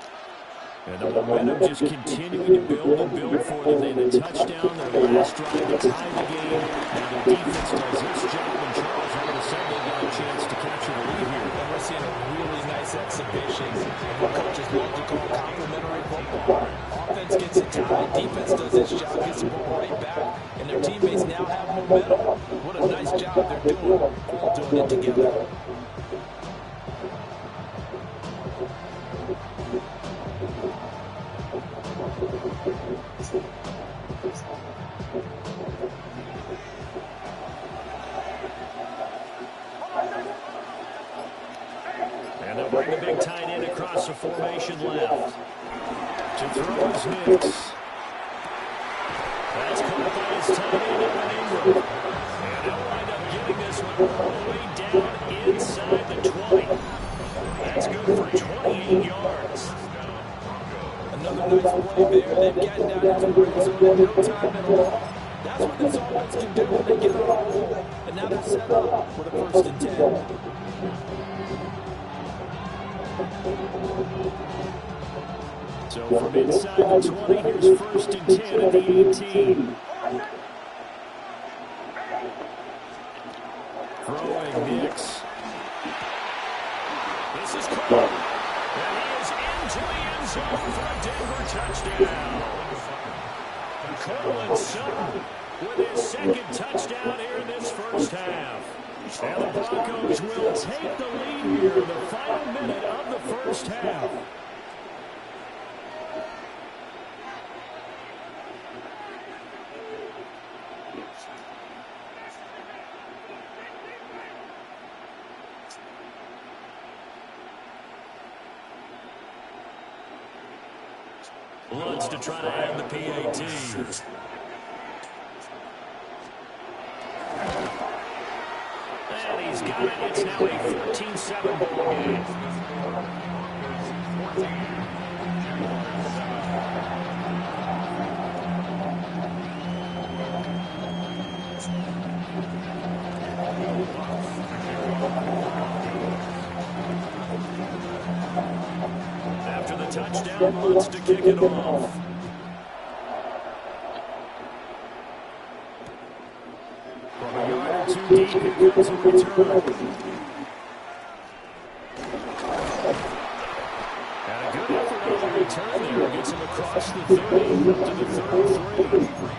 And the momentum just continuing to build and build for them. They had a touchdown, their last drive to tie the game. Now the defense does its job, and Charles Wood Assembly got a chance to capture the lead here. And we're seeing a really nice exhibition of what coaches love to call complementary football. Offense gets it tied, defense does its job, gets the ball right back, and their teammates now have momentum. What a nice job they're doing, all doing it together. And they'll bring the big tight end across the formation left. To throw is Nix. That's caught by his tight end, Evan Ingram. And they'll wind up getting this one all the way down inside the 20. That's good for 28 yards. Another nice play there. They've gotten down into the red zone in no time at all. That's what this offense can do when they get on a roll. And now they're set up for the 1st and 10. So from inside the 20, here's 1st and 10 at the 18. Throwing Nix. This is caught. And he is into the end zone for a Denver touchdown. Cortland Sutton with his 2nd touchdown here in this 1st half. And the Broncos will take the lead here in the final minute of the 1st half. Wants to try to add the PAT. It's now a 14-7 ball game. After the touchdown, wants to kick it off. From a yard or two deep, here comes a return. And a good effort on the return there. Gets him across the 30 to the 33.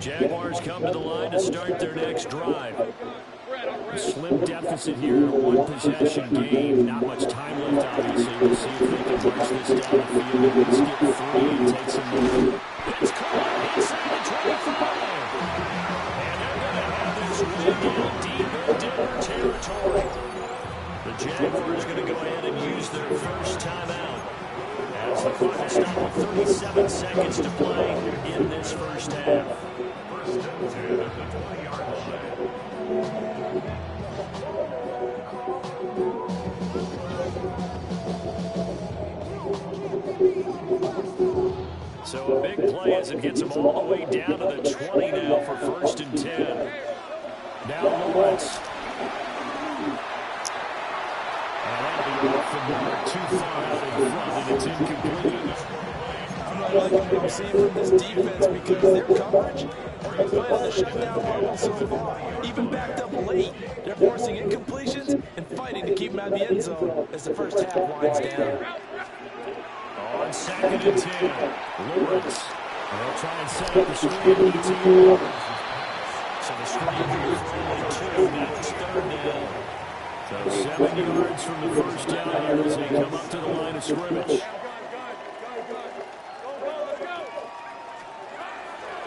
Jaguars come to the line to start their next drive. A slim deficit here, one possession game. Not much time left, obviously. We'll see if they can march this down the field. At least get 3 and take some lead. It's caught inside the 25. And they're going to have this win in deep in Denver territory. The Jaguars are going to go ahead and use their first timeout, as the clock will stop with 37 seconds to play in this first half. First and 10 at the 20-yard line. So a big play as it gets them all the way down to the 20 now for first and 10. Now Lawrence. And that'll be off the board too far out in front, and it's incomplete. I'm not liking what I'm seeing from this defense because their coverage is playing on the shutdown level so far. Even backed up late, they're forcing incompletions and fighting to keep them out of the end zone as the first half winds down. On second and 10, Lawrence. They'll try and set up the screen. So the screen is only 2. Now it's third down. So 7 yards from the first down here as they come up to the line of scrimmage.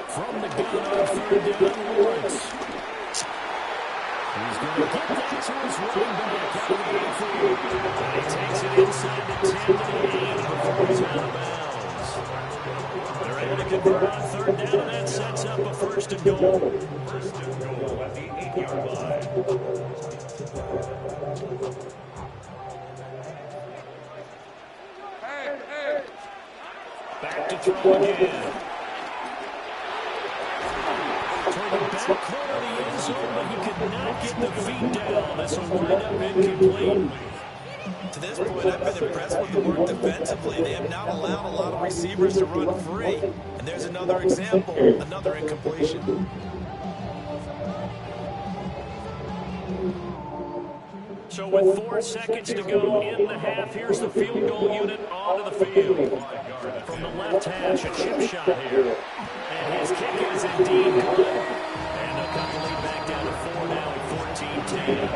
From the gun on third down, Lawrence. He's going to get that to his running back out of the backfield. And he takes it inside the 10 to the 8 before he's out of bounds. They're able to convert on third down, and that sets up a first and goal. First and goal at the 8-yard line. Back to throw again. Toward the back corner of the end zone, but he could not get the feet down. This will wind up incomplete. To this point, I've been impressed with the work defensively. They have not allowed a lot of receivers to run free. And there's another example, another incompletion. So with 4 seconds to go in the half, here's the field goal unit onto the field. From the left hash, a chip shot here. And his kick is indeed good. And they'll cut the lead back down to 4 now at 14-10.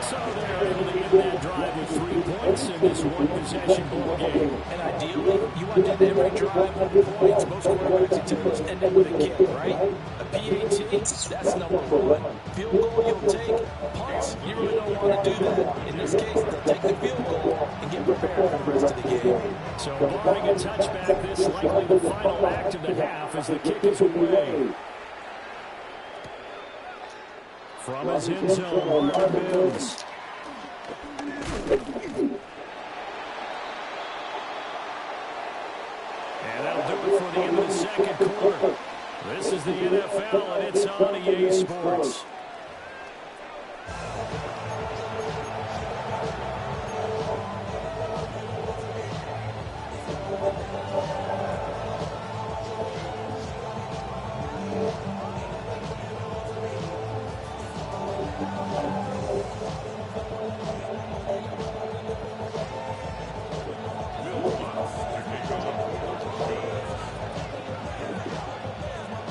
So they're able to get that drive with 3 points in this one-possession ball game. And ideally, you want to end every drive with points. Most quarterbacks would tell us end it with a kick, right? A PAT, that's number 1. Field goal you'll take. Punts, you really don't want to do that. In this case, they'll take the field goal and get prepared for the rest of the game. So barring a touchback, this likely the final act of the half as the kick is away. From his end zone, Monday Vibez. And that'll do it for the end of the second quarter. This is the NFL, and it's on EA Sports.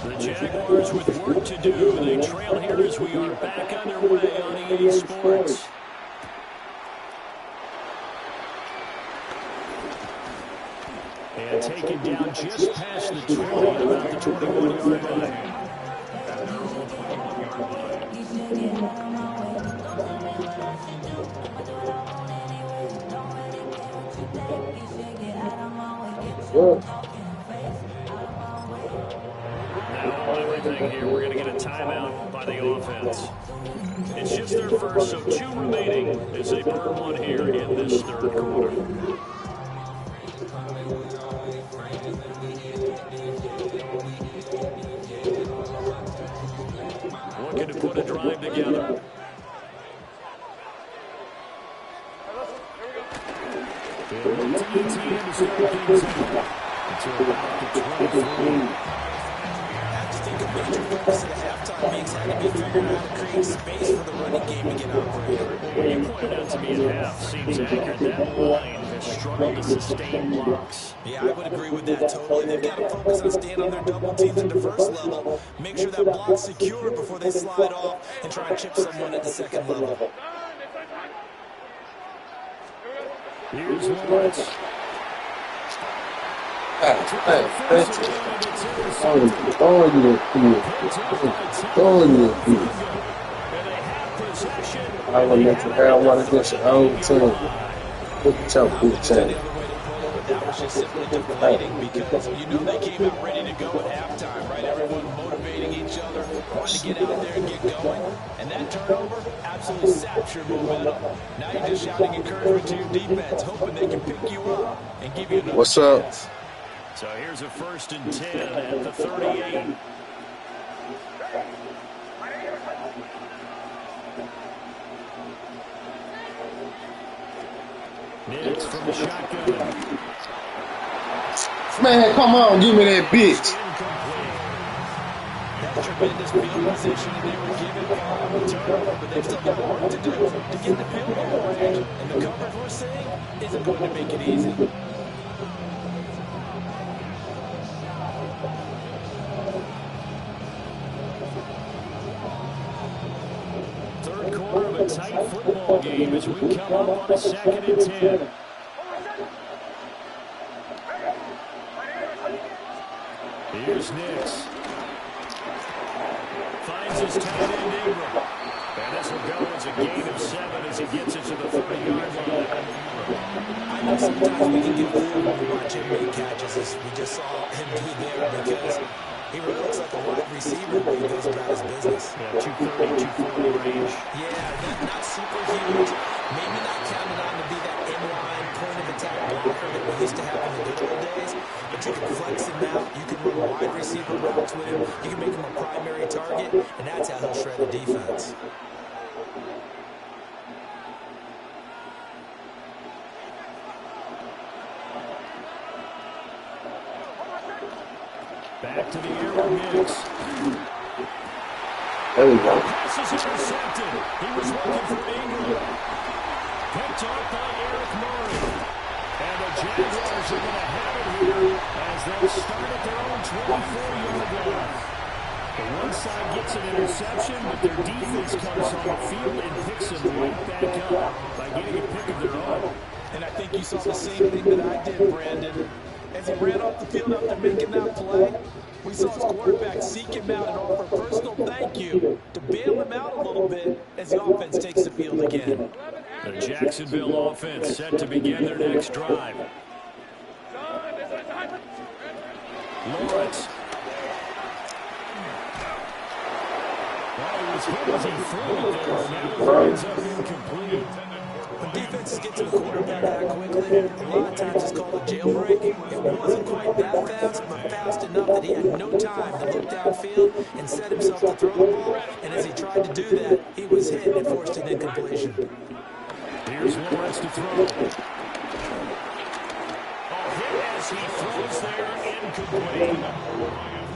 The Jaguars with work to do. They trail here as we are back underway on EA Sports. And taken down just past the 20, about the 21-yard line. holding here. We're going to get a timeout by the offense. It's just their first, so 2 remaining as they burn one here in this third quarter. Looking to put a drive together. They'll look to ETN to start things out until about the 23. I think a major focus of the halftime means had to be figuring out how to create space for the running game to get operated. What you pointed out to me at half seems accurate. That line has struggled to sustain blocks. Yeah, I would agree with that totally. They've got to focus on staying on their double teams at the first level, make sure that block's secure before they slide off and try and chip someone at the second level. Here's Lawrence. I want to make I want to get your own team. Look at your big team. That was just simply deflating because you know they came out ready to go at halftime, right? Everyone motivating each other, wanting to get out there and get going. And that turnover absolutely saps your momentum. Now you're just shouting encouragement to your defense, hoping they can pick you up and give you another What's up? chance. So here's a 1st and 10 at the 38. Nix from the shotgun. Man, come on, give me that bitch. That's tremendous field position, and they were given on the turnover, but they've still got work to do to get the field goal range. And the coverage we're seeing isn't going to make it easy. Third quarter of a tight football game as we come up on a 2nd and 10. Here's Nix. Finds his tight end Ingram. And this will go as a gain of 7 as he gets it to the 30-yard line. I know sometimes we can get fooled when we watch him make catches, as we just saw him do there, because he really looks like a wide receiver when he goes about his business. Yeah, 230, 240 range. Yeah, not super huge. Maybe not counted on to be that inline point of attack blocker that we used to have in the good old days. But you can flex him out. You can run wide receiver routes with him. You can make him a primary target, and that's how he'll shred a defense. Back to the air with Nix. There we go. Pass is intercepted. He was looking for Ingram. Picked off by Eric Murray. And the Jaguars are going to have it here as they start at their own 24-yard line. The one side gets an interception, but their defense comes on the field and picks them right back up by getting a pick of their own. And I think you saw the same thing that I did, Brandon. As he ran off the field after making that play, we saw his quarterback seek him out and offer a personal thank you to bail him out a little bit as the offense takes the field again. The Jacksonville offense set to begin their next drive. Lawrence. Well, he was hit as he threw it there. Now it ends up incomplete. When defenses get to the quarterback that quickly, a lot of times it's called a jailbreak. It wasn't quite that fast, but fast enough that he had no time to look downfield and set himself to throw the ball. And as he tried to do that, he was hit and it forced an incompletion. Here's Lawrence to throw. Hit as he throws there, incomplete.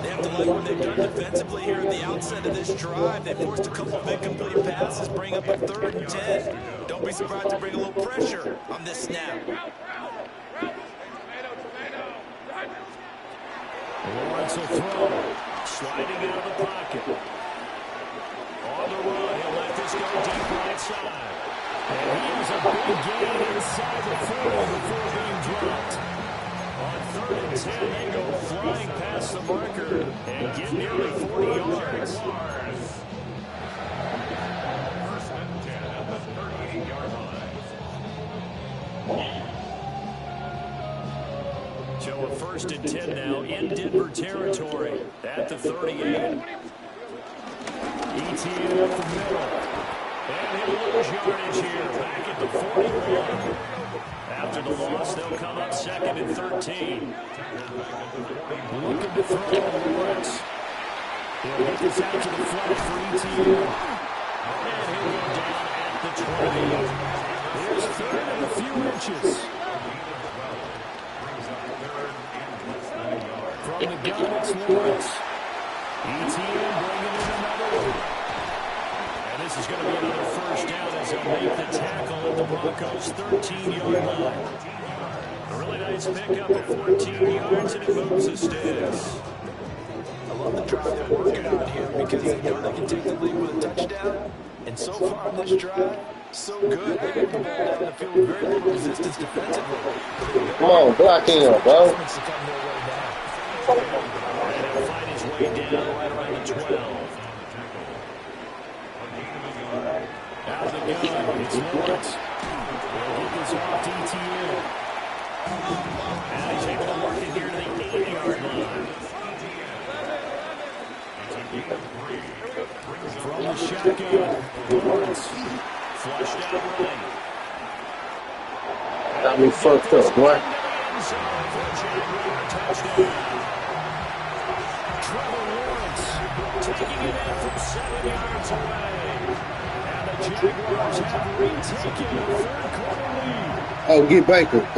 They have to like what they've done defensively here at the outset of this drive. They forced a couple of incomplete passes, bring up a 3rd and 10. Don't be surprised to bring a little pressure on this snap. Lawrence will throw. Sliding out of the pocket. On the run, he'll let this go deep right side. And he has a big gain inside the 40 before being dropped. On 3rd and 10, they go flying past the marker and get nearly 40 yards. 1st and 10 at the 38-yard line. So a 1st and 10 now in Denver territory at the 38. ETN up the middle. And he'll lose yardage here. Back at the 41. After the loss, they'll come up second and 13. Looking to throw Lawrence. He'll get this out to the flat for ETN. And he'll go down at the 20. Here's third and a few inches. From the gun, it's Lawrence. ETN bringing in another one. And this is going to be another first down as they'll make the tackle at the Broncos' 13-yard line. A really nice pickup at 14 yards, and it moves the sticks. I love the drive they're working on here because they know they can take the lead with a touchdown. And so far on this drive, so good. They get the ball down the field with very little resistance defensively. Come on, block him, bro. And he'll find his way down right around the 12. Out of the gun, it's Lawrence. He'll get this off to ETN. And he's able to work it here to the 8-yard line. From the shotgun, Lawrence. Flushed out right. Got me fucked up, boy. Trevor Lawrence taking it in from 7 yards away. And the Jaguars have retaken the third-quarter lead. Oh, get Baker. I have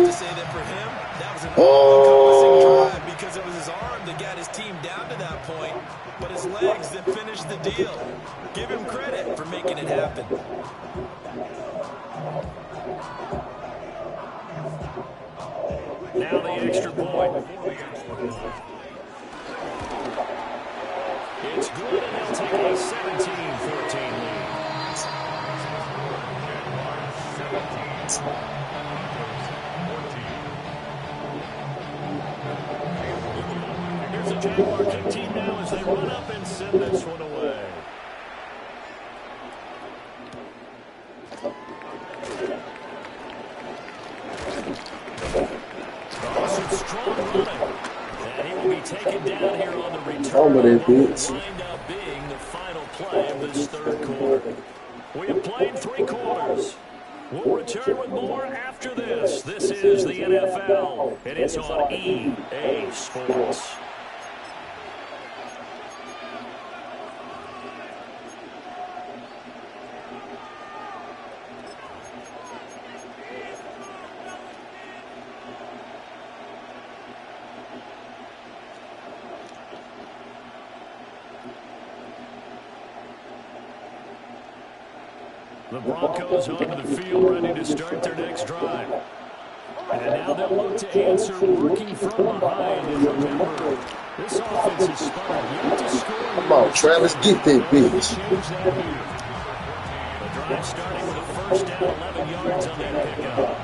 to say that for him, that was an all-encompassing drive because it was his arm that got his team down to that point, but his legs that finished the deal. Give him credit for making it happen. Now the extra point. It's good, and they'll take a 17-14 lead. Here's a Jaguar kick team now as they run up and send this one away. Strong running. And he will be taken down here on the return. Lined up being the final play of this third quarter. We have played 3 quarters. We'll return with more after this. This is the NFL, and it's on EA Sports. The Broncos onto the field, ready to start their next drive. And now they'll look to answer working from behind. And remember, this offense is spun. You have to score. Come on, Travis, get that bitch. The drive starting with a first down, 11 yards on that pickup.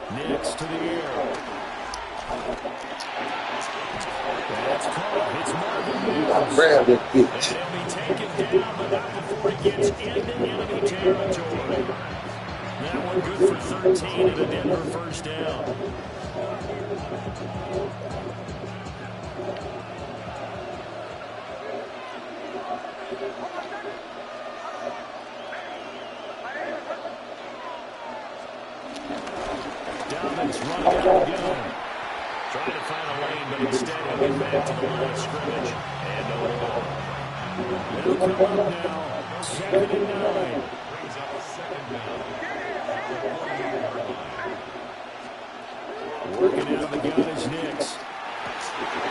Next to the air. That's caught. It's Marvin Mims. Grab that bitch. And he'll be taken down, but not before he gets into enemy territory. That one good for 13 and a Denver first down. Dobbins running out of gun. Trying to find a lane, but instead he'll get back to the line of scrimmage. And no ball. They'll come up now. 2nd and 9. Brings up a 2nd down. Working out of the gun is Nix.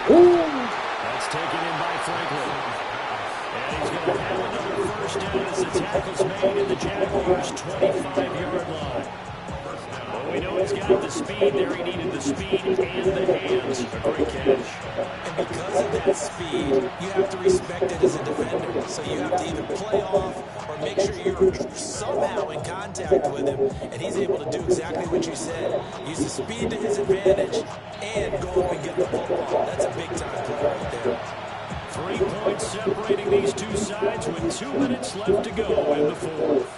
That's taken in by Franklin. And he's going to have another first down as the tackle's made at the Jaguars' 25-yard line. Well, we know he's got the speed there. He needed the speed and the hands. A great catch. And because of that speed, you have to respect it as a defender. So you have to either play off or make sure you're somehow in contact with him. And he's able to do exactly what you said. Use the speed to his advantage and go up and get the football. That's a big-time play right there. 3 points separating these two sides with 2 minutes left to go in the fourth.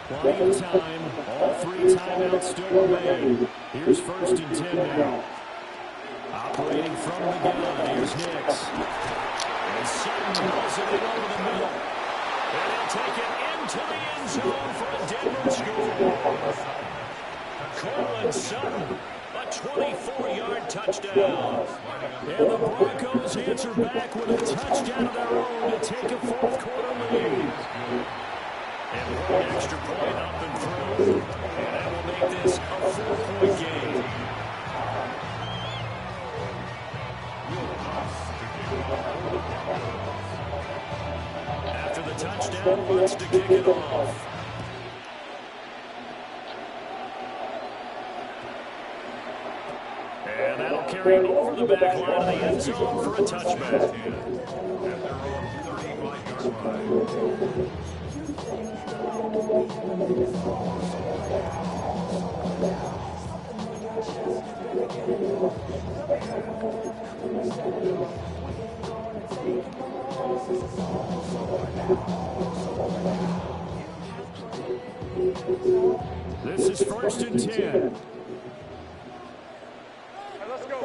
Plenty of time. All 3 timeouts still remain. Here's 1st and 10 now. Operating from the gun, here's Nix. And Sutton rolls it in over the middle. And they'll take it into the end zone for a Denver score. Cortland Sutton, a 24-yard touchdown. And the Broncos answer back with a touchdown of their own to take a fourth-quarter lead. And one extra point up and through. And that will make this a 4-point game. After the touchdown, wants to kick it off. And that'll carry over the back line of the end zone for a touchback. This is 1st and 10. Let's go.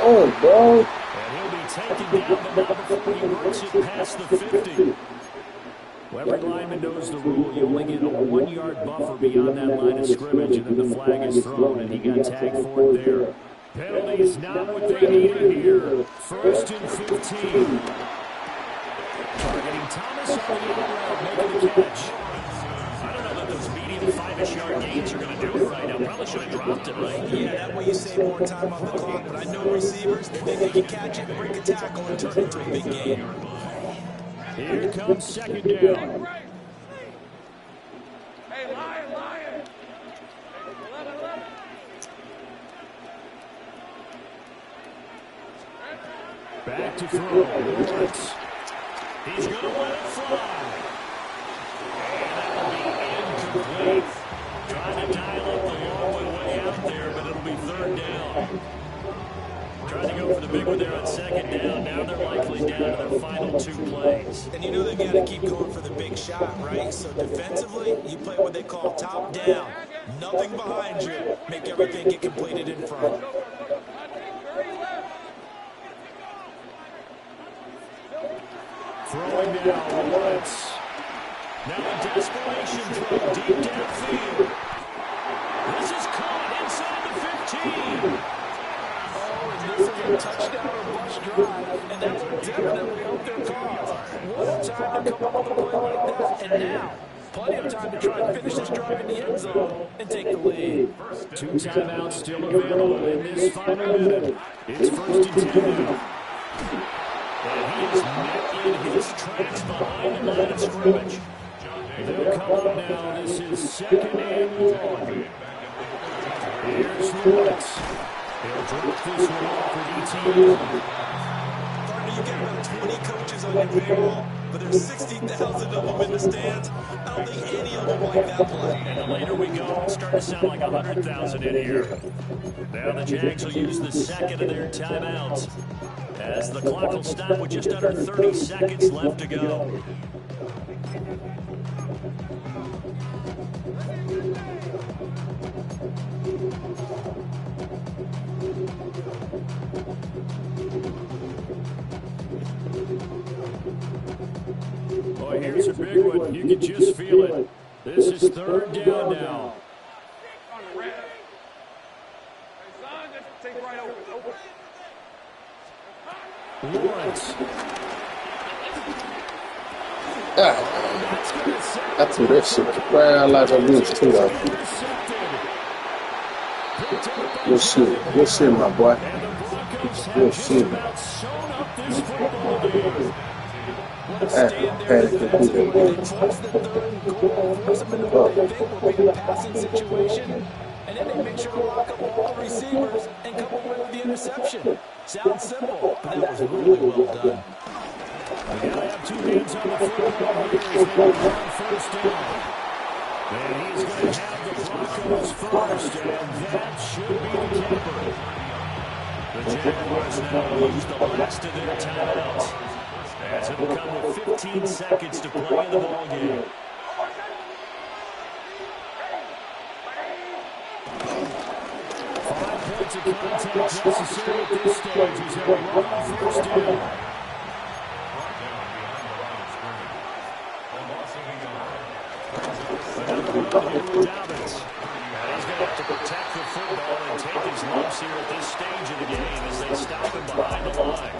Oh, bro. And he'll be taken down, but not before he works it past the 50. Well, every lineman knows the rule. You only get a 1-yard buffer beyond that line of scrimmage, and then the flag is thrown, and he got tagged for it there. Penalties not what they needed here. 1st and 15. Targeting Thomas on the other route, making the catch. I don't know that those medium 5-ish yard gains are going to do it right now. Probably should have dropped it, right? Yeah, that way you save more time on the clock. But I know receivers, they think they can catch it, break a tackle, and turn it into a big game. Here comes 2nd down. Hey, Lion. 11. Back to throw. Lawrence. He's going to let it fly. And that'll be incomplete. Trying to dial up the long one way out there, but it'll be 3rd down. Trying to go for the big one there on 2nd down. Now they're likely down to their final 2 plays. And you know they've got to keep going for the big shot, right? So defensively, you play what they call top down. Nothing behind you. Make everything get completed in front. Throwing down Lawrence. Now a desperation throw deep downfield. This is caught inside the 15. Oh, and this is a touchdown or bust drive, and that would definitely help their cause. What a time to come up with a play like that. And now, plenty of time to try and finish this drive in the end zone and take the lead. 2 timeouts still available in this final minute. It's 1st and 10 now. And he is met in his tracks behind the line of scrimmage. They'll come up now. This is 2nd and 1. Here's Lawrence. He'll drop this one off with ETN. Partner, you got about 20 coaches on your payroll, but there's 60,000 of them in the stands. I don't think any of them like that play. And the later we go, it's starting to sound like 100,000 in here. Now the Jags will use the 2nd of their timeouts, as the clock will stop with just under 30 seconds left to go. Boy, here's a big one. You can just feel it. This is 3rd down now. On the red. Hey, son, just take right over. Lawrence. I threw that shit right like I used to, though. Good shit, my boy. Good shit. Had it to do that. And then they make sure to lock up all the receivers and come away with the interception. Sounds simple, but that was really well done. We gotta have 2 hands on the football here as they run 1st down. And he's going to have the Broncos first, and that should be the keeper. The Jaguars now use the last of their timeouts, as it'll come with 15 seconds to play in the ballgame. 5 points of contact necessary at this stage. He's going to run on first down. Another run here with Dobbins. And he's going to have to protect the football and take his lumps here at this stage of the game as they stop him behind the line.